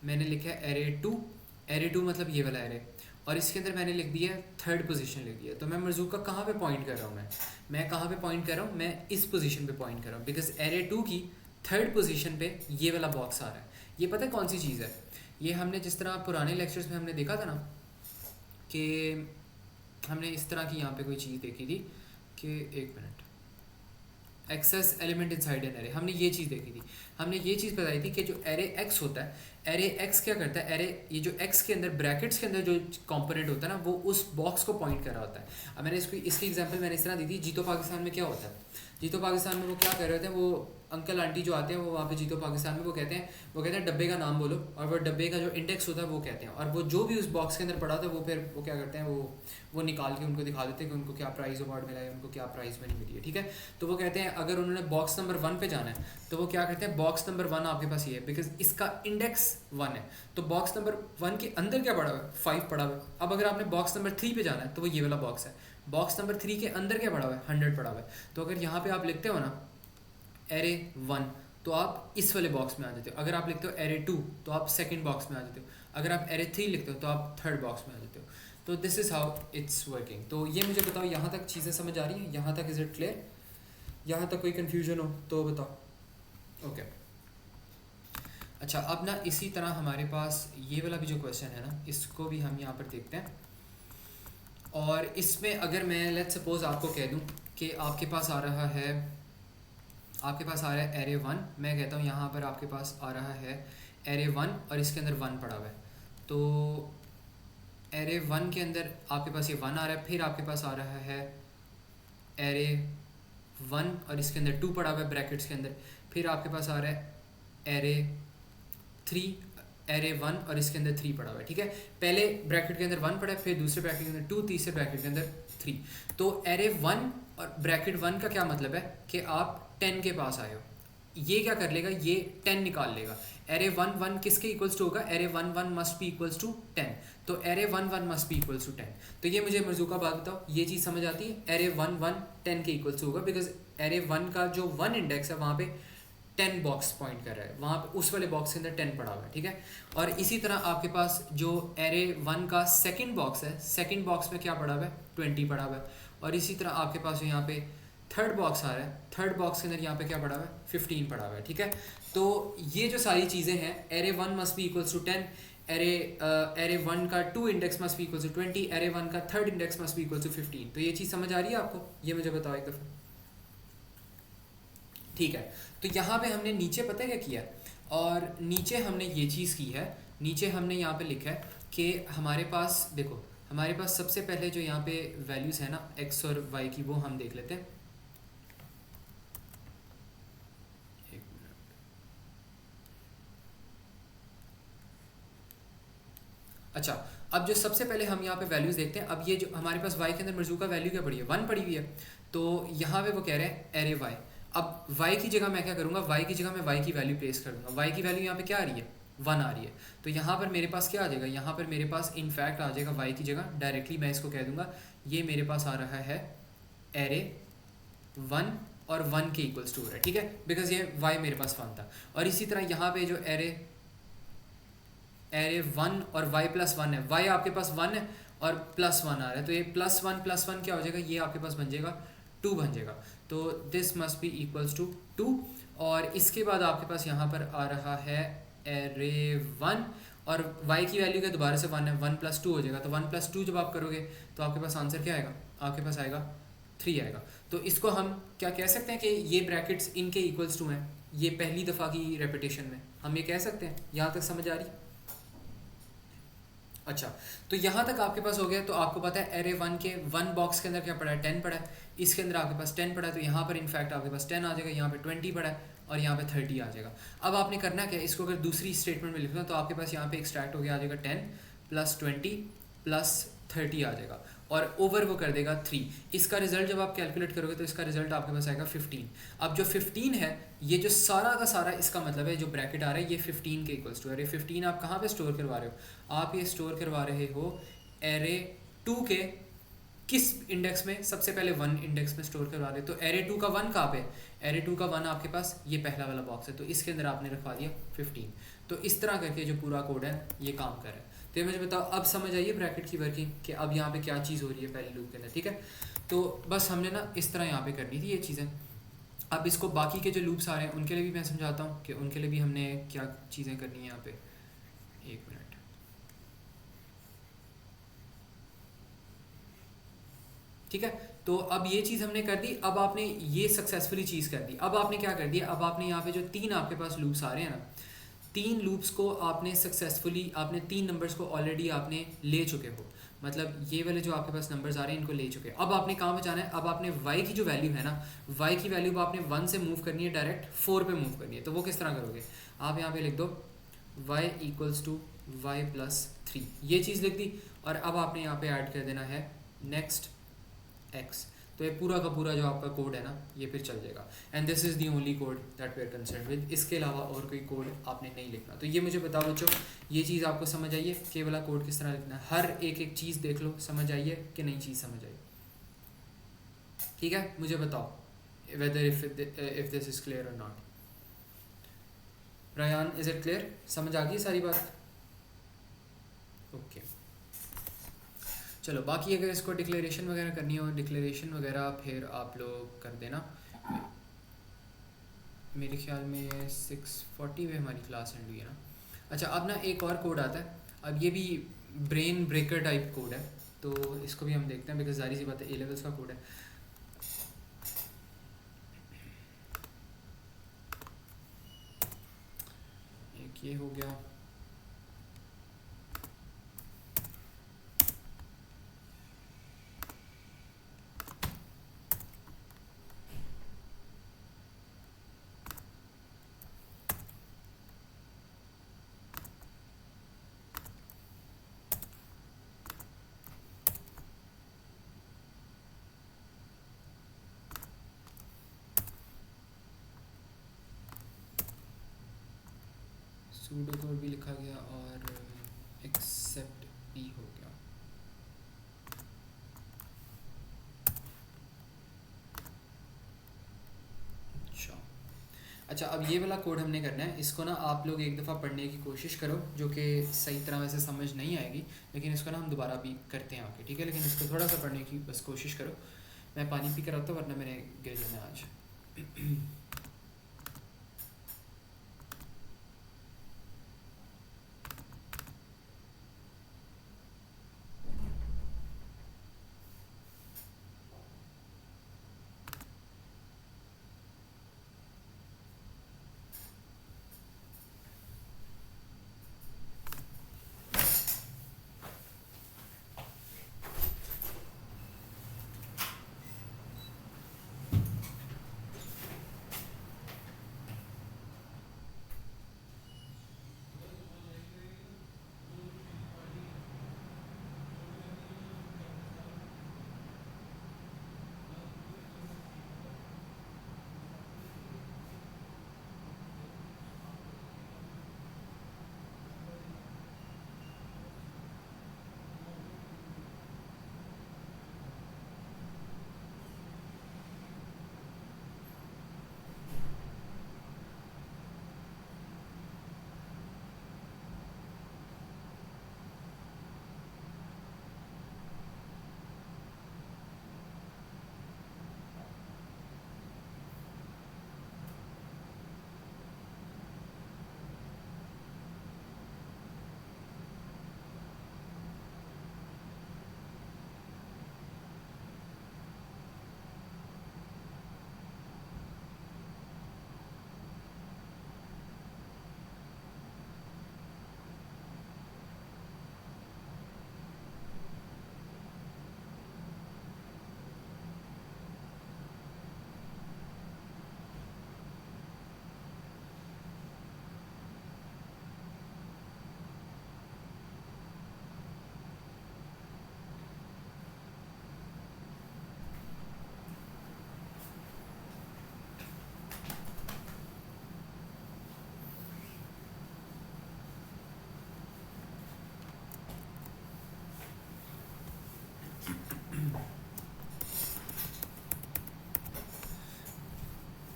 मैंने लिखा है एरे 2 मतलब ये वाला एरे, और इसके अंदर मैंने लिख दिया थर्ड पोजीशन लिख दिया। तो मैं मर्ज़ूका कहाँ पे पॉइंट कर रहा हूँ, मैं कहाँ पे पॉइंट कर रहा हूँ, मैं इस पोजीशन पे पॉइंट कर रहा हूँ, बिकॉज एरे 2 की थर्ड पोजीशन पे ये वाला बॉक्स आ रहा है। ये पता है कौन सी चीज़ है, ये हमने जिस तरह पुराने लेक्चर्स में हमने देखा था ना कि हमने इस तरह की यहाँ पे कोई चीज़ देखी थी कि एक minute, access element inside an array, हमने ये चीज़ देखी थी। हमने ये चीज़ बताई थी कि जो एरे एक्स होता है, एरे एक्स क्या करता है, एरे ये जो एक्स के अंदर ब्रैकेट्स के अंदर जो कंपोनेंट होता है ना, वो उस बॉक्स को पॉइंट कर रहा होता है। अब मैंने इसकी एग्जांपल मैंने इस तरह दी थी, जीतो पाकिस्तान में क्या होता है, जीतो पाकिस्तान में वो क्या कर रहे थे, वो अंकल आंटी जो आते हैं वो वहाँ पे जीतो पाकिस्तान में वो कहते हैं डब्बे का नाम बोलो, और वो डब्बे का जो इंडेक्स होता है वो कहते हैं, और वो जो भी उस बॉक्स के अंदर पड़ा था वो फिर वो क्या करते हैं, वो निकाल के उनको दिखा देते हैं कि उनको क्या प्राइज़ अवार्ड मिला है, उनको क्या प्राइज़ मनी मिली है, ठीक है। तो वो कहते हैं अगर उन्होंने बॉक्स नंबर 1 पे जाना है तो वो क्या करते हैं, बॉक्स नंबर 1 आपके पास ये है बिकॉज इसका इंडेक्स 1 है, तो बॉक्स नंबर 1 के अंदर क्या पड़ा हुआ है 5 पड़ा हुआ है। अब अगर आपने बॉक्स नंबर 3 पे जाना है तो वो ये वाला बॉक्स है, बॉक्स नंबर 3 के अंदर क्या पड़ा हुआ है 100 पड़ा हुआ है। तो अगर यहाँ पे आप लिखते हो ना एरे 1 तो आप इस वाले बॉक्स में आ जाते हो, अगर आप लिखते हो एरे 2 तो आप सेकंड बॉक्स में आ जाते हो, अगर आप एरे 3 लिखते हो तो आप थर्ड बॉक्स में आ जाते हो। तो this is how it's working. तो ये मुझे बताओ यहाँ तक चीज़ें समझ आ रही हैं, यहाँ तक इज़ इट क्लियर, यहाँ तक कोई कन्फ्यूजन हो तो बताओ। ओके अच्छा, अब ना इसी तरह हमारे पास ये वाला भी जो क्वेश्चन है ना, इसको भी हम यहाँ पर देखते हैं। और इसमें अगर मैं लेट्स सपोज आपको कह दूँ कि आपके पास आ रहा है एरे 1, मैं कहता हूँ यहाँ पर आपके पास आ रहा है एरे 1 और इसके अंदर 1 पड़ा हुआ है। तो एरे 1 के अंदर आपके पास ये 1 आ रहा है, फिर आपके पास आ रहा है एरे 1 और इसके अंदर 2 पड़ा हुआ है ब्रैकेट्स के अंदर, फिर आपके पास आ रहा है एरे 3 एरे 1 और इसके अंदर 3 पड़ा हुआ है, ठीक है। पहले ब्रैकेट के अंदर 1 पड़ा है, फिर दूसरे ब्रैकेट के अंदर 2, तीसरे ब्रैकेट के अंदर 3। तो एरे 1 और ब्रैकेट 1 का क्या मतलब है कि आप 10 के पास आए हो। ये क्या कर लेगा, ये 10 निकाल लेगा। एरे 1 1 किसके इक्वल्स टू होगा, array 1 1 must be equals to 10। तो array 1 1 must be equals to 10। तो ये मुझे मर्जूका बात बताओ, ये चीज़ समझ आती है। एरे 1 1 10 के इक्वल्स होगा, बिकॉज एरे 1 का जो 1 इंडेक्स है वहाँ पे 10 बॉक्स पॉइंट कर रहा है, वहाँ पे उस वाले बॉक्स के अंदर 10 पड़ा हुआ है, ठीक है। और iसी तरह आपके पास जो एरे 1 का सेकंड बॉक्स है, सेकंड बॉक्स में क्या पड़ा हुआ है, 20 पड़ा हुआ है। और इसी तरह आपके पास यहाँ पे थर्ड बॉक्स आ रहा है, थर्ड बॉक्स के अंदर यहाँ पे क्या पड़ा हुआ है, 15 पड़ा हुआ है, ठीक है। तो ये जो सारी चीज़ें हैं, array 1 must be equals to 10, array 1 का 2 index must be equals to 20, array 1 का third index must be equals to 15। तो ये चीज़ समझ आ रही है आपको, ये मुझे बताओ एक दफ़ा, ठीक है। तो यहाँ पे हमने नीचे पता है क्या किया, और नीचे हमने ये चीज़ की है, नीचे हमने यहाँ पे लिखा है कि हमारे पास देखो, हमारे पास सबसे पहले जो यहाँ पे वैल्यूज़ है ना x और y की, वो हम देख लेते हैं। एक मिनट, अच्छा, अब जो सबसे पहले हम यहाँ पे वैल्यूज़ देखते हैं। अब ये जो हमारे पास y के अंदर मर्जूका वैल्यू क्या पड़ी है, 1 पड़ी हुई है। तो यहाँ पे वो कह रहे हैं एरे y। अब y की जगह मैं क्या करूँगा, y की जगह मैं y की वैल्यू प्लेस कर दूँगा। y की वैल्यू यहाँ पे क्या आ रही है, 1 आ रही है। तो यहाँ पर मेरे पास क्या आ जाएगा, यहाँ पर मेरे पास इनफैक्ट आ जाएगा y की जगह, डायरेक्टली मैं इसको कह दूँगा ये मेरे पास आ रहा है एरे 1 और 1 के इक्वल्स टू हो रहा है, ठीक है, बिकॉज ये y मेरे पास 1 था। और इसी तरह यहाँ पे जो एरे 1 और y प्लस 1 है, y आपके पास 1 है और प्लस 1 आ रहा है, तो ये प्लस वन क्या हो जाएगा, ये आपके पास बन जाएगा 2 बन जाएगा। तो this must be equals to 2। और इसके बाद आपके पास यहाँ पर आ रहा है एरे 1 और y की वैल्यू का दोबारा से 1 है, 1 प्लस 2 हो जाएगा। तो 1 प्लस 2 जब आप करोगे तो आपके पास आंसर क्या आएगा, आपके पास आएगा 3 आएगा। तो इसको हम क्या कह सकते हैं कि ये ब्रैकेट्स इनके इक्वल्स टू हैं। ये पहली दफ़ा की रेपिटेशन में हम ये कह सकते हैं। यहाँ तक समझ आ रही, अच्छा। तो यहाँ तक आपके पास हो गया। तो आपको पता है एरे 1 के 1 बॉक्स के अंदर क्या पड़ा है, 10 पड़ा है, इसके अंदर आपके पास 10 पड़ा है। तो यहाँ पर इनफैक्ट आपके पास 10 आ जाएगा, यहाँ पे 20 पड़ा है और यहाँ पे 30 आ जाएगा। अब आपने करना क्या है, इसको अगर दूसरी स्टेटमेंट में लिखना तो आपके पास यहाँ पे एक्सट्रैक्ट हो गया आ जाएगा 10 प्लस 20 प्लस 30 आ जाएगा और ओवर वो कर देगा 3। इसका रिजल्ट जब आप कैलकुलेट करोगे तो इसका रिजल्ट आपके पास आएगा 15। अब जो 15 है, ये जो सारा का सारा इसका मतलब है जो ब्रैकेट आ रहा है ये 15 के इक्वल्स टू है। एरे 15 आप कहाँ पे स्टोर करवा रहे हो, आप ये स्टोर करवा रहे हो एरे 2 के किस इंडेक्स में, सबसे पहले 1 इंडेक्स में स्टोर करवा रहे हो। तो एरे 2 का 1 कहाँ पे, एरे 2 का 1 आपके पास ये पहला वाला बॉक्स है, तो इसके अंदर आपने रखवा दिया 15। तो इस तरह करके जो पूरा कोड है ये काम कर रहा है। तो ये मुझे बताओ, अब समझ आइए ब्रैकेट की वर्किंग कि अब यहाँ पे क्या चीज़ हो रही है पहले लूप के अंदर, ठीक है। तो बस हमने ना इस तरह यहाँ पे करनी थी ये चीज़ें। अब इसको बाकी के जो लूप्स आ रहे हैं उनके लिए भी मैं समझाता हूँ कि उनके लिए भी हमने क्या चीज़ें करनी है यहाँ पे। एक मिनट, ठीक है। तो अब ये चीज़ हमने कर दी। अब आपने ये सक्सेसफुली चीज़ कर दी। अब आपने क्या कर दिया, अब आपने यहाँ पे जो 3 आपके पास लूप्स आ रहे हैं ना, 3 लूप्स को आपने सक्सेसफुली, आपने 3 नंबर्स को ऑलरेडी आपने ले चुके हो। मतलब ये वाले जो आपके पास नंबर्स आ रहे हैं इनको ले चुके हैं। अब आपने कहाँ पे जाना है, अब आपने y की जो वैल्यू है ना, y की वैल्यू आपने 1 से मूव करनी है, डायरेक्ट 4 पे मूव करनी है। तो वो किस तरह करोगे, आप यहाँ पे लिख दो y equals to y plus 3, ये चीज़ लिख दी। और अब आपने यहाँ पे ऐड कर देना है नेक्स्ट x। तो ये पूरा का पूरा जो आपका कोड है ना ये फिर चल जाएगा। And this is the only code that we are concern with. इसके अलावा और कोई कोड आपने नहीं लिखना। तो ये मुझे बताओ बच्चों, ये चीज़ आपको समझ आई है कि वाला कोड किस तरह लिखना है। हर एक एक चीज़ देख लो, समझ आई है कि नहीं चीज़ समझ आई, ठीक है। मुझे बताओ whether if this is clear और not. Rayan, is it clear, समझ आ गई सारी बात, ओके। चलो बाकी अगर इसको डिक्लेरेशन वगैरह करनी हो, डिक्लेरेशन वगैरह फिर आप लोग कर देना। मेरे ख्याल में 6:40 में हमारी क्लास एंड हुई है ना। अच्छा, अब ना एक और कोड आता है। अब ये भी ब्रेन ब्रेकर टाइप कोड है, तो इसको भी हम देखते हैं बिकॉज जारी सी बात है ए लेवल्स का कोड है। एक ये हो गया, सूडो कोड भी लिखा गया और एक्सेप्ट भी हो गया। अच्छा अच्छा, अब ये वाला कोड हमने करना है। इसको ना आप लोग एक दफ़ा पढ़ने की कोशिश करो, जो कि सही तरह वैसे समझ नहीं आएगी, लेकिन इसको ना हम दोबारा भी करते हैं आके, ठीक है। लेकिन इसको थोड़ा सा पढ़ने की बस कोशिश करो। मैं पानी पी कर आता हूँ, वरना मैंने गिर जाना है आज।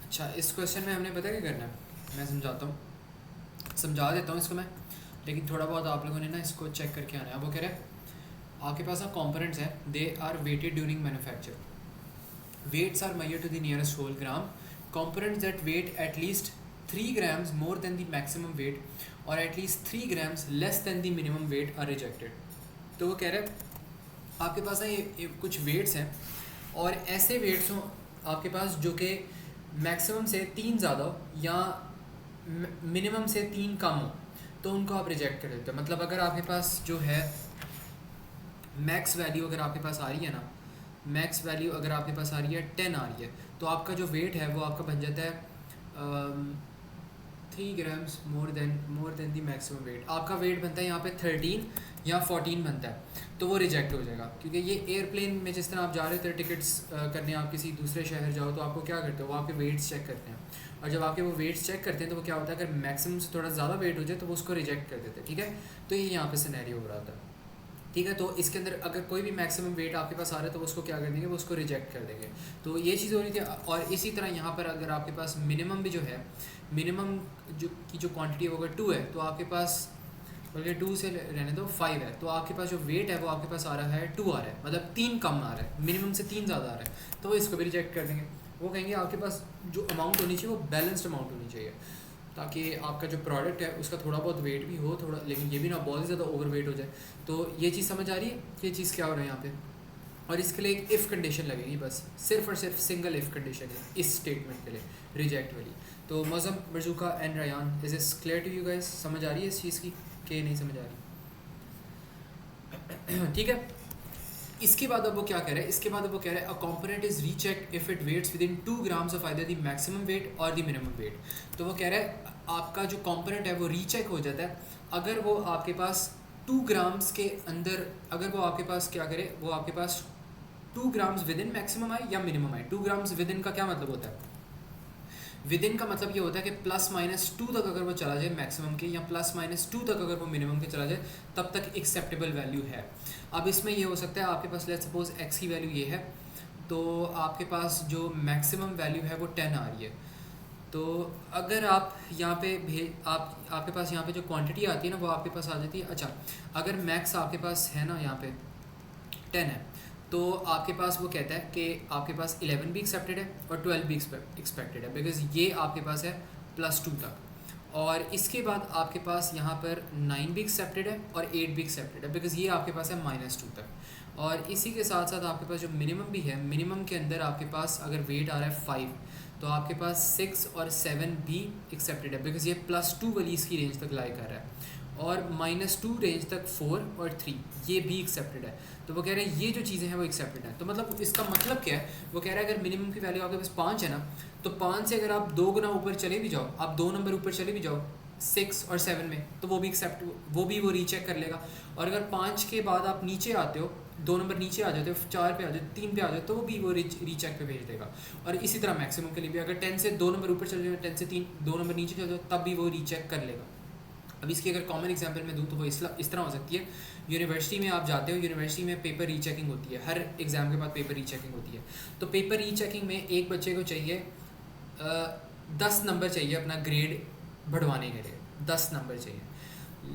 अच्छा, इस क्वेश्चन में हमने पता क्या करना है, मैं समझाता हूँ, समझा देता हूँ इसको मैं, लेकिन थोड़ा बहुत आप लोगों ने ना इसको चेक करके आना है। वो कह रहे हैं आपके पास ना कंपोनेंट्स हैं, they are weighted during manufacture, weights are measured to the nearest whole gram, components that weight at least 3 grams more than the maximum weight or at least 3 grams less than the minimum weight are rejected। तो वो कह रहे हैं आपके पास ना ये कुछ weights हैं, और ऐसे वेट्स हों आपके पास जो कि मैक्सिमम से 3 ज़्यादा हो या मिनिमम से 3 कम हो, तो उनको आप रिजेक्ट कर देते हो। मतलब अगर आपके पास जो है मैक्स वैल्यू अगर आपके पास आ रही है ना, मैक्स वैल्यू अगर आपके पास आ रही है 10 आ रही है, तो आपका जो वेट है वो आपका बन जाता है 3 grams more then the maximum weight. आपका वेट बनता है यहाँ पे 13 या 14 बनता है, तो वो रिजेक्ट हो जाएगा। क्योंकि ये एयरप्लेन में जिस तरह आप जा रहे थे टिकट्स करने, आप किसी दूसरे शहर जाओ तो आपको क्या करते हो, वो आपके वेट्स चेक करते हैं, और जब आपके वो वेट्स चेक करते हैं तो वो क्या होता है, अगर मैक्सिमम से थोड़ा ज़्यादा वेट हो जाए तो वो उसको रिजेक्ट कर देते हैं, ठीक है। तो ये यहाँ पे सिनेरियो हो रहा था, ठीक है। तो इसके अंदर अगर कोई भी मैक्सिमम वेट आपके पास आ रहा है तो उसको क्या कर देंगे, वो उसको रिजेक्ट कर देंगे। तो ये चीज़ हो रही थी। और इसी तरह यहाँ पर अगर आपके पास मिनिमम भी जो है, मिनिमम जो क्वांटिटी है वो अगर 2 है, तो आपके पास बल्कि 2 से रहने दो 5 है, तो आपके पास जो वेट है वो आपके पास आ रहा है 2 आ रहा है, मतलब 3 कम आ रहा है, मिनिमम से 3 ज़्यादा आ रहा है, तो वो इसको भी रिजेक्ट कर देंगे। वो कहेंगे आपके पास जो अमाउंट होनी चाहिए वो बैलेंस्ड अमाउंट होनी चाहिए, ताकि आपका जो प्रोडक्ट है उसका थोड़ा बहुत वेट भी हो, थोड़ा, लेकिन ये भी ना बहुत ही ज़्यादा ओवर वेट हो जाए। तो ये चीज़ समझ आ रही है, ये चीज़ क्या हो रहा है यहाँ पे। और इसके लिए एक इफ़ कंडीशन लगेगी, बस सिर्फ और सिर्फ सिंगल इफ़ कंडीशन है इस स्टेटमेंट के लिए, रिजेक्ट वाली। तो मज़म, मरजुका एंड रयान, इज इस क्लियर टू यू गाइस? समझ आ रही है इस चीज़ की कि नहीं समझ आ रही? ठीक है। इसके बाद अब वो क्या कह रहा है, इसके बाद अब वो कह रहा है a component is rechecked if it weighs within 2 grams of either the maximum weight और द मिनिमम वेट। तो वो कह रहा है आपका जो कंपोनेंट है वो रीचेक हो जाता है अगर वो आपके पास 2 ग्राम्स के अंदर, अगर वो आपके पास क्या करे, वो आपके पास 2 ग्राम्स विद इन मैक्सिमम आए या मिनिमम आए। 2 ग्राम्स विद इन का क्या मतलब होता है, विद इन का मतलब ये होता है कि +-2 तक अगर वो चला जाए मैक्सिमम के, या +-2 तक अगर वो मिनिमम के चला जाए, तब तक एक्सेप्टेबल वैल्यू है। अब इसमें ये हो सकता है आपके पास लेट्स सपोज x की वैल्यू ये है, तो आपके पास जो मैक्सिमम वैल्यू है वो 10 आ रही है। तो अगर आप यहाँ पे आपके पास यहाँ पे जो क्वांटिटी आती है ना वो आपके पास आ जाती है। अच्छा, अगर मैक्स आपके पास है ना यहाँ पे 10 है, तो आपके पास वो कहता है कि आपके पास 11 भी एक्सेप्टेड है और 12 भी एक्सपेक्टेड है, बिकॉज ये आपके पास है +2 तक। और इसके बाद आपके पास यहाँ पर 9 भी एक्सेप्टेड है और 8 भी एक्सेप्टेड है, बिकॉज ये आपके पास है -2 तक। और इसी के साथ साथ आपके पास जो मिनिमम भी है, मिनिमम के अंदर आपके पास अगर वेट आ रहा है 5, तो आपके पास 6 और 7 भी एक्सेप्टेड है, बिकॉज ये +2 वाली इसकी रेंज तक लाई कर रहा है। और -2 रेंज तक 4 और 3 ये भी एक्सेप्टेड है। तो वो कह रहे हैं ये जो चीज़ें हैं वो एक्सेप्टेड है। तो मतलब इसका मतलब क्या है, वो कह रहा है अगर मिनिमम की वैल्यू आपके पास 5 है ना, तो 5 से अगर आप 2 गुना ऊपर चले भी जाओ, आप 2 नंबर ऊपर चले भी जाओ 6 और 7 में, तो वो भी वो रीचेक कर लेगा। और अगर 5 के बाद आप नीचे आते हो, 2 नंबर नीचे आ जाते हो, 4 पे आ जाते हो, 3 पे आ जाते हो, तो वो भी वो रीचेक पे भेज देगा। और इसी तरह मैक्सिमम के लिए भी अगर 10 से 2 नंबर ऊपर चले जाओ, 10 से 2 नंबर नीचे चले जाओ, तब भी वो रीचेक कर लेगा। अब इसकी अगर कॉमन एग्जांपल मैं दूं तो वो इस तरह हो सकती है। यूनिवर्सिटी में आप जाते हो, यूनिवर्सिटी में पेपर रीचेकिंग होती है, हर एग्ज़ाम के बाद पेपर रीचेकिंग होती है। तो पेपर रीचेकिंग में एक बच्चे को चाहिए 10 नंबर चाहिए अपना ग्रेड बढ़वाने के लिए, 10 नंबर चाहिए।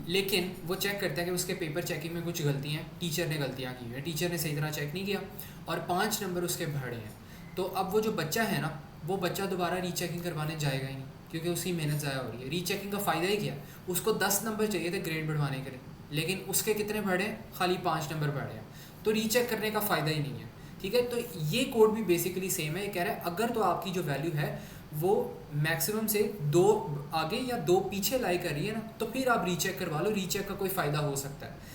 लेकिन वो चेक करता है कि उसके पेपर चेकिंग में कुछ गलतियाँ, टीचर ने गलतियाँ की हैं, टीचर ने सही तरह चेक नहीं किया और 5 नंबर उसके बढ़े हैं। तो अब वो जो बच्चा है ना, वो बच्चा दोबारा रीचेकिंग करवाने जाएगा ही नहीं, क्योंकि उसकी मेहनत ज़ाया हो रही है। रीचेकिंग का फ़ायदा ही क्या, उसको 10 नंबर चाहिए थे ग्रेड बढ़वाने के लिए, लेकिन उसके कितने बढ़े, खाली 5 नंबर बढ़े हैं, तो रीचेक करने का फ़ायदा ही नहीं है। ठीक है, तो ये कोड भी बेसिकली सेम है। ये कह रहा है अगर तो आपकी जो वैल्यू है वो मैक्सिमम से 2 आगे या 2 पीछे लाई कर रही है ना, तो फिर आप रीचेक करवा लो, रीचेक का कोई फ़ायदा हो सकता है।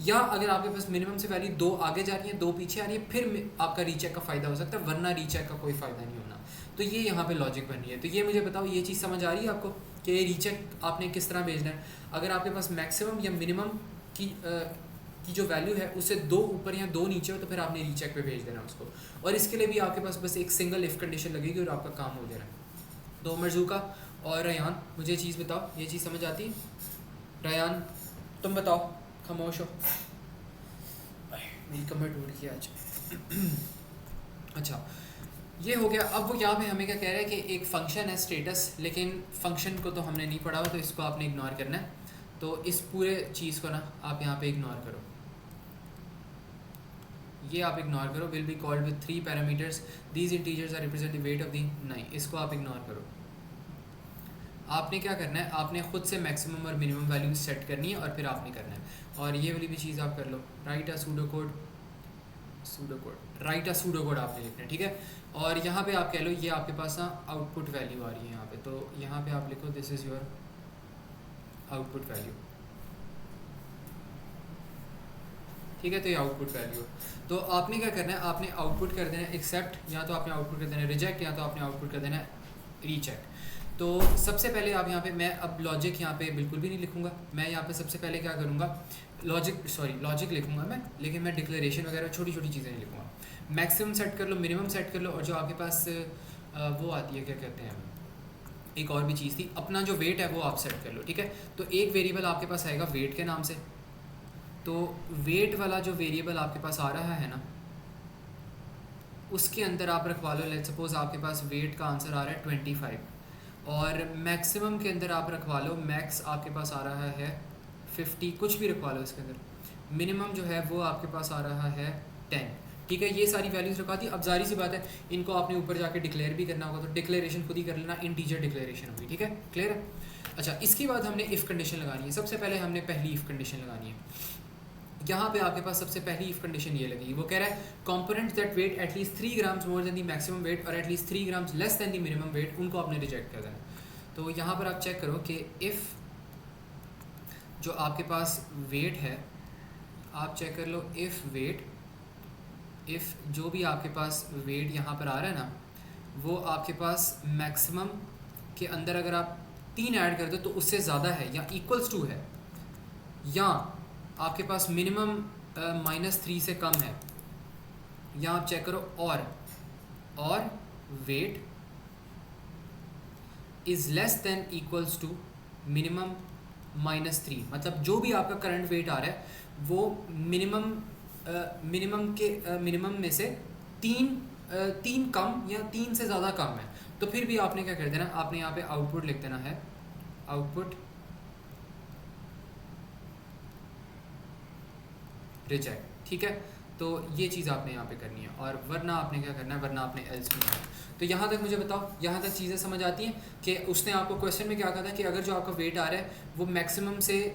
या अगर आपके पास मिनिमम से वैल्यू 2 आगे जा रही है, 2 पीछे आ रही है, फिर आपका रीचेक का फ़ायदा हो सकता है, वरना रीचेक का कोई फ़ायदा नहीं होना। तो ये यहाँ पे लॉजिक बन रही है। तो ये मुझे बताओ, ये चीज़ समझ आ रही है आपको कि ये रीचेक आपने किस तरह भेजना है। अगर आपके पास मैक्सिमम या मिनिमम की जो वैल्यू है उससे 2 ऊपर या 2 नीचे हो, तो फिर आपने रीचेक पे भेज देना उसको। और इसके लिए भी आपके पास बस एक सिंगल इफ़ कंडीशन लगेगी और आपका काम हो जाएगा। तो मरजूका और रयान, मुझे चीज़ बताओ, ये चीज़ समझ आती है? रयान तुम बताओ, खामोश हो, मेरी कमर टूट गई आज। अच्छा, ये हो गया। अब वो यहाँ पे हमें क्या कह रहा है कि एक फ़ंक्शन है स्टेटस, लेकिन फ़ंक्शन को तो हमने नहीं पढ़ा हुआ, तो इसको आपने इग्नोर करना है। तो इस पूरे चीज़ को ना आप यहाँ पे इग्नोर करो, ये आप इग्नोर करो। Will be called with 3 parameters, these integers are represent the weight of the, नहीं, इसको आप इग्नोर करो। आपने क्या करना है, आपने ख़ुद से मैक्सिमम और मिनिमम वैल्यूज सेट करनी है और फिर आपने करना है। और ये वाली भी चीज़ आप कर लो, write a pseudo code, write a pseudo code आपने लिखना है। ठीक है, और यहाँ पे आप कह लो ये आपके पास ना आउटपुट वैल्यू आ रही है यहाँ पे, तो यहाँ पे आप लिखो this is your output value. ठीक है, तो ये आउटपुट वैल्यू। तो आपने क्या करना है, आपने आउटपुट कर देना है एक्सेप्ट, या तो आपने आउटपुट कर देना है रिजेक्ट, या तो आपने आउटपुट कर देना है रीचेक। तो सबसे पहले आप यहाँ पे, मैं अब लॉजिक यहाँ पे बिल्कुल भी नहीं लिखूँगा, मैं यहाँ पे सबसे पहले क्या करूँगा, लॉजिक लिखूँगा मैं, लेकिन मैं डिक्लेरेशन वगैरह छोटी छोटी चीज़ें नहीं लिखूँगा। मैक्सिमम सेट कर लो, मिनिमम सेट कर लो, और जो आपके पास वो आती है क्या कहते हैं, एक और भी चीज़ थी, अपना जो वेट है वो आप सेट कर लो। ठीक है, तो एक वेरिएबल आपके पास आएगा वेट के नाम से, तो वेट वाला जो वेरिएबल आपके पास आ रहा है ना, उसके अंदर आप रखवा लो, लेट्स सपोज आपके पास वेट का आंसर आ रहा है 25, और मैक्सिमम के अंदर आप रखवा लो, मैक्स आपके पास आ रहा है 50, कुछ भी रखवा लो इसके अंदर। मिनिमम जो है वो आपके पास आ रहा है 10। ठीक है, ये सारी वैल्यूज़ रखवा दी। अब जारी सी बात है, इनको आपने ऊपर जाके डिक्लेयर भी करना होगा, तो डिक्लेरेशन खुद ही कर लेना, इंटीजर डिक्लेरेशन होगी। ठीक है, क्लियर है? अच्छा, इसके बाद हमने इफ़ कंडीशन लगानी है। सबसे पहले हमने पहली इफ़ कंडीशन लगानी है। यहाँ पे आपके पास सबसे पहली इफ़ कंडीशन ये लगेगी, वो कह रहा है components that weigh at least 3 grams more than the maximum weight और at least 3 grams less than the minimum weight, उनको आपने रिजेक्ट कर देना। तो यहाँ पर आप चेक करो कि इफ़ जो आपके पास वेट है, आप चेक कर लो, इफ़ जो भी आपके पास वेट यहाँ पर आ रहा है ना, वो आपके पास मैक्सिमम के अंदर अगर आप 3 ऐड कर दो तो उससे ज़्यादा है या इक्वल्स टू है, या आपके पास मिनिमम -3 से कम है, या आप चेक करो और weight is less than equals to minimum -3, मतलब जो भी आपका करंट वेट आ रहा है वो मिनिमम में से तीन कम या तीन से ज़्यादा कम है, तो फिर भी आपने क्या कर देना, आपने यहाँ पे आउटपुट लिख देना है, आउटपुट रिजेक्ट। ठीक है, तो ये चीज़ आपने यहाँ पे करनी है, और वरना आपने क्या करना है, वरना आपने एल्स में करना है। तो यहाँ तक मुझे बताओ, यहाँ तक चीज़ें समझ आती हैं कि उसने आपको क्वेश्चन में क्या कहा था कि अगर जो आपका वेट आ रहा है वो मैक्सिमम से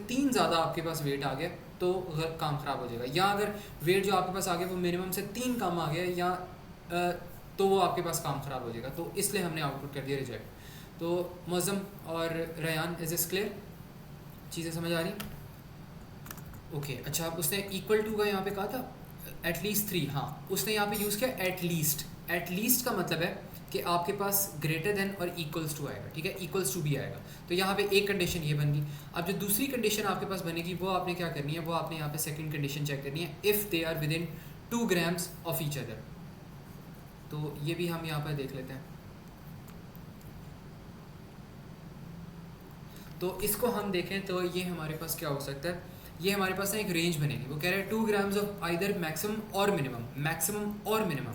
3 ज़्यादा आपके पास वेट आ गया तो काम ख़राब हो जाएगा, या अगर वेट जो आपके पास आ गया वो मिनिमम से 3 कम आ गया या तो वो आपके पास काम ख़राब हो जाएगा, तो इसलिए हमने आउटपुट कर दिया रिजेक्ट। तो मौज़म और रयान, इज इस क्लियर? चीज़ें समझ आ रही? ओके अच्छा, उसने इक्वल टू का यहाँ पे कहा था एटलीस्ट 3, हाँ उसने यहाँ पे यूज़ किया एटलीस्ट। एटलीस्ट का मतलब है कि आपके पास ग्रेटर देन और इक्वल्स टू आएगा, ठीक है, इक्वल्स टू भी आएगा, तो यहाँ पे एक कंडीशन ये बन गई। अब जो दूसरी कंडीशन आपके पास बनेगी वो आपने क्या करनी है, वो आपने यहाँ पे सेकंड कंडीशन चेक करनी है, if they are within 2 grams of each other. तो ये भी हम यहाँ पर देख लेते हैं। तो इसको हम देखें तो ये हमारे पास क्या हो सकता है, ये हमारे पास ना एक रेंज बनेगी, वो कह रहे हैं 2 ग्राम्स ऑफ आइदर मैक्सिमम और मिनिमम।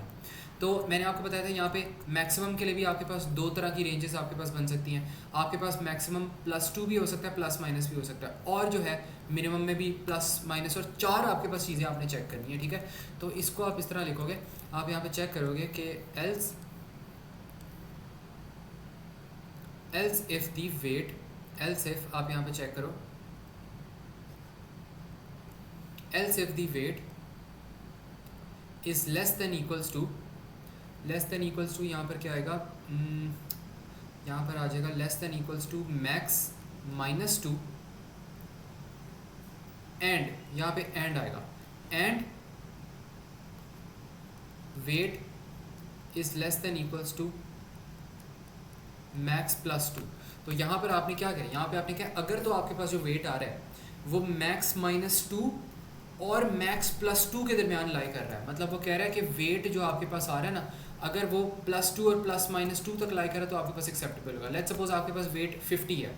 तो मैंने आपको बताया था यहाँ पे मैक्सिमम के लिए भी आपके पास दो तरह की रेंजेस आपके पास बन सकती हैं, आपके पास मैक्सिमम +2 भी हो सकता है, +- भी हो सकता है, और जो है मिनिमम में भी +- और 4 आपके पास चीज़ें आपने चेक करनी है, ठीक है। तो इसको आप इस तरह लिखोगे, आप यहाँ पे चेक करोगे कि else if the weight, else if आप यहाँ पे चेक करो, else if the weight is less than equals to यहाँ पर क्या आएगा, यहाँ पर आ जाएगा less than equals to max -2, and यहाँ पे एंड आएगा, and weight is less than equals to max +2। तो यहाँ पर आपने क्या किया, यहाँ पे आपने क्या, अगर तो आपके पास जो वेट आ रहा है वो मैक्स -2 और मैक्स +2 के दरमियान लाई कर रहा है, मतलब वो कह रहा है कि वेट जो आपके पास आ रहा है ना, अगर वो +2 और +- 2 तक लाई कर रहा है तो आपके पास एक्सेप्टेबल होगा। लेट्स सपोज आपके पास वेट 50 है,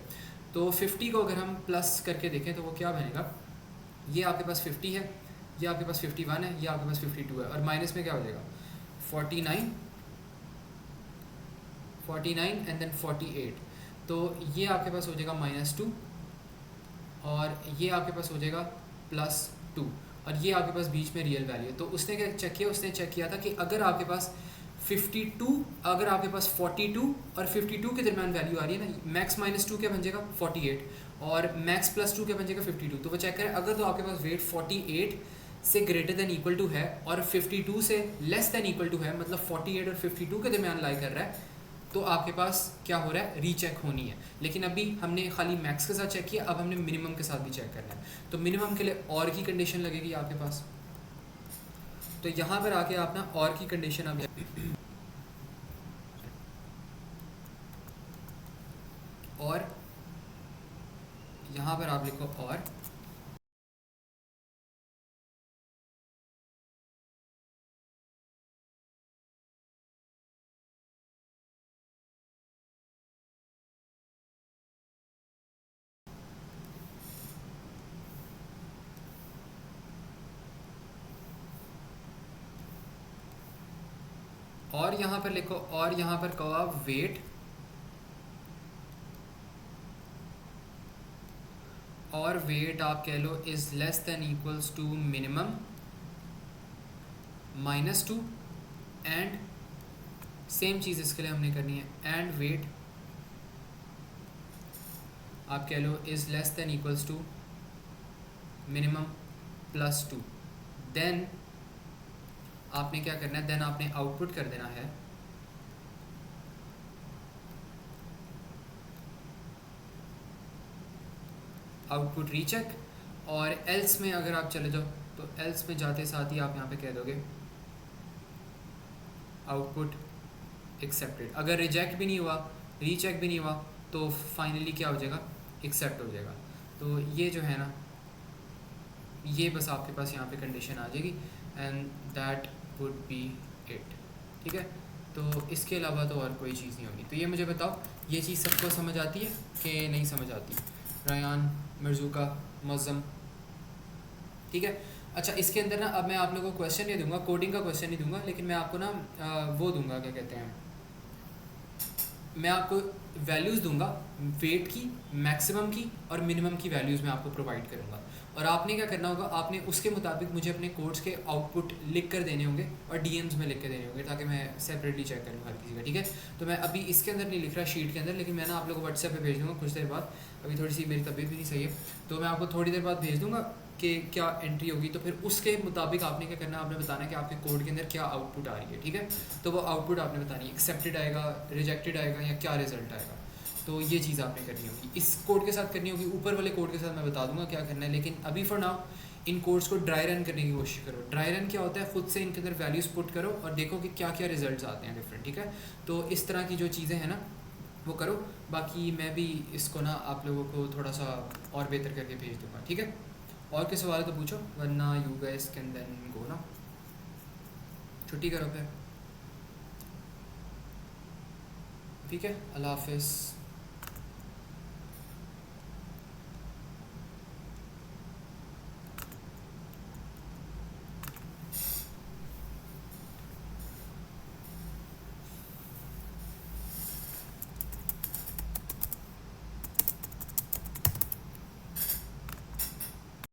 तो 50 को अगर हम प्लस करके देखें तो वो क्या बनेगा, ये आपके पास 50 है, ये आपके पास 51 है, ये आपके पास 52 है, और माइनस में क्या हो जाएगा 49 एंड देन 48, तो ये आपके पास हो जाएगा -2 और ये आपके पास हो जाएगा +2, और ये आपके पास बीच में रियल वैल्यू है। तो उसने क्या चेक किया, उसने चेक किया था कि अगर आपके पास 52, अगर आपके पास 42 और 52 के दरमियान वैल्यू आ रही है ना, मैक्स -2 क्या बन जाएगा 48, और मैक्स +2 क्या बन जाएगा 52। तो वो चेक करें, अगर तो आपके पास वेट 48 से ग्रेटर देन इक्वल टू है और 52 से लेस देन इक्वल टू है, मतलब 48 और 52 के दरमियान लाई कर रहा है, तो आपके पास क्या हो रहा है, रीचेक होनी है। लेकिन अभी हमने खाली मैक्स के साथ चेक किया, अब हमने मिनिमम के साथ भी चेक करना है, तो मिनिमम के लिए और की कंडीशन लगेगी आपके पास। तो यहाँ पर आके आप ना और की कंडीशन अब और यहाँ पर आप लिखो और यहाँ पर लिखो, और यहाँ पर कहो आप वेट, और वेट आप कह लो is less than equals to minimum -2, and same चीज़ इसके लिए हमने करनी है, एंड वेट आप कह लो is less than equals to minimum +2। Then आपने क्या करना है, देन आपने आउटपुट कर देना है आउटपुट रीचेक, और एल्स में अगर आप चले जाओ तो एल्स में जाते साथ ही आप यहाँ पे कह दोगे आउटपुट एक्सेप्टेड। अगर रिजेक्ट भी नहीं हुआ, रीचेक भी नहीं हुआ, तो फाइनली क्या हो जाएगा, एक्सेप्ट हो जाएगा। तो ये जो है ना, ये बस आपके पास यहाँ पे कंडीशन आ जाएगी, and that would be it, ठीक है। तो इसके अलावा तो और कोई चीज़ नहीं होगी। तो ये मुझे बताओ, ये चीज़ सबको समझ आती है कि नहीं समझ आती? रायान, मरज़ूका, मज़म, ठीक है। अच्छा, इसके अंदर ना अब मैं आप लोगों को क्वेश्चन नहीं दूंगा, कोडिंग का क्वेश्चन नहीं दूंगा, लेकिन मैं आपको ना वो दूंगा, क्या कहते हैं, मैं आपको वैल्यूज़ दूंगा वेट की, मैक्सिमम की और मिनिमम की वैल्यूज़ मैं आपको प्रोवाइड करूंगा। और आपने क्या करना होगा, आपने उसके मुताबिक मुझे अपने कोड्स के आउटपुट लिख कर देने होंगे और डीएम्स में लिख कर देने होंगे, ताकि मैं सेपरेटली चेक करूँ हर किसी का, ठीक है। तो मैं अभी इसके अंदर नहीं लिख रहा शीट के अंदर, लेकिन मैं ना आप लोगों को व्हाट्सएप पे भेज दूँगा कुछ देर बाद। अभी थोड़ी सी मेरी तबीयत भी नहीं सही है, तो मैं आपको थोड़ी देर बाद भेज दूँगा कि क्या एंट्री होगी। तो फिर उसके मुताबिक आपने क्या करना है, आपने बताना है कि आपके कोड के अंदर क्या आउटपुट आ रही है, ठीक है। तो वो आउटपुट आपने बतानी है, एक्सेप्टेड आएगा, रिजेक्टेड आएगा या क्या रिजल्ट आएगा। तो ये चीज़ आपने करनी होगी, इस कोड के साथ करनी होगी। ऊपर वाले कोड के साथ मैं बता दूंगा क्या करना है, लेकिन अभी फॉर नाउ इन कोड्स को ड्राई रन करने की कोशिश करो। ड्राई रन क्या होता है, खुद से इनके अंदर वैल्यूज़ पुट करो और देखो कि क्या क्या रिजल्ट्स आते हैं डिफरेंट, ठीक है। तो इस तरह की जो चीज़ें हैं ना वो करो। बाकी मैं भी इसको ना आप लोगों को थोड़ा सा और बेहतर करके भेज दूँगा, ठीक है। और कोई सवाल तो पूछो, वरना you guys can then go ना, छुट्टी करो फिर, ठीक है। अल्लाह हाफिज़।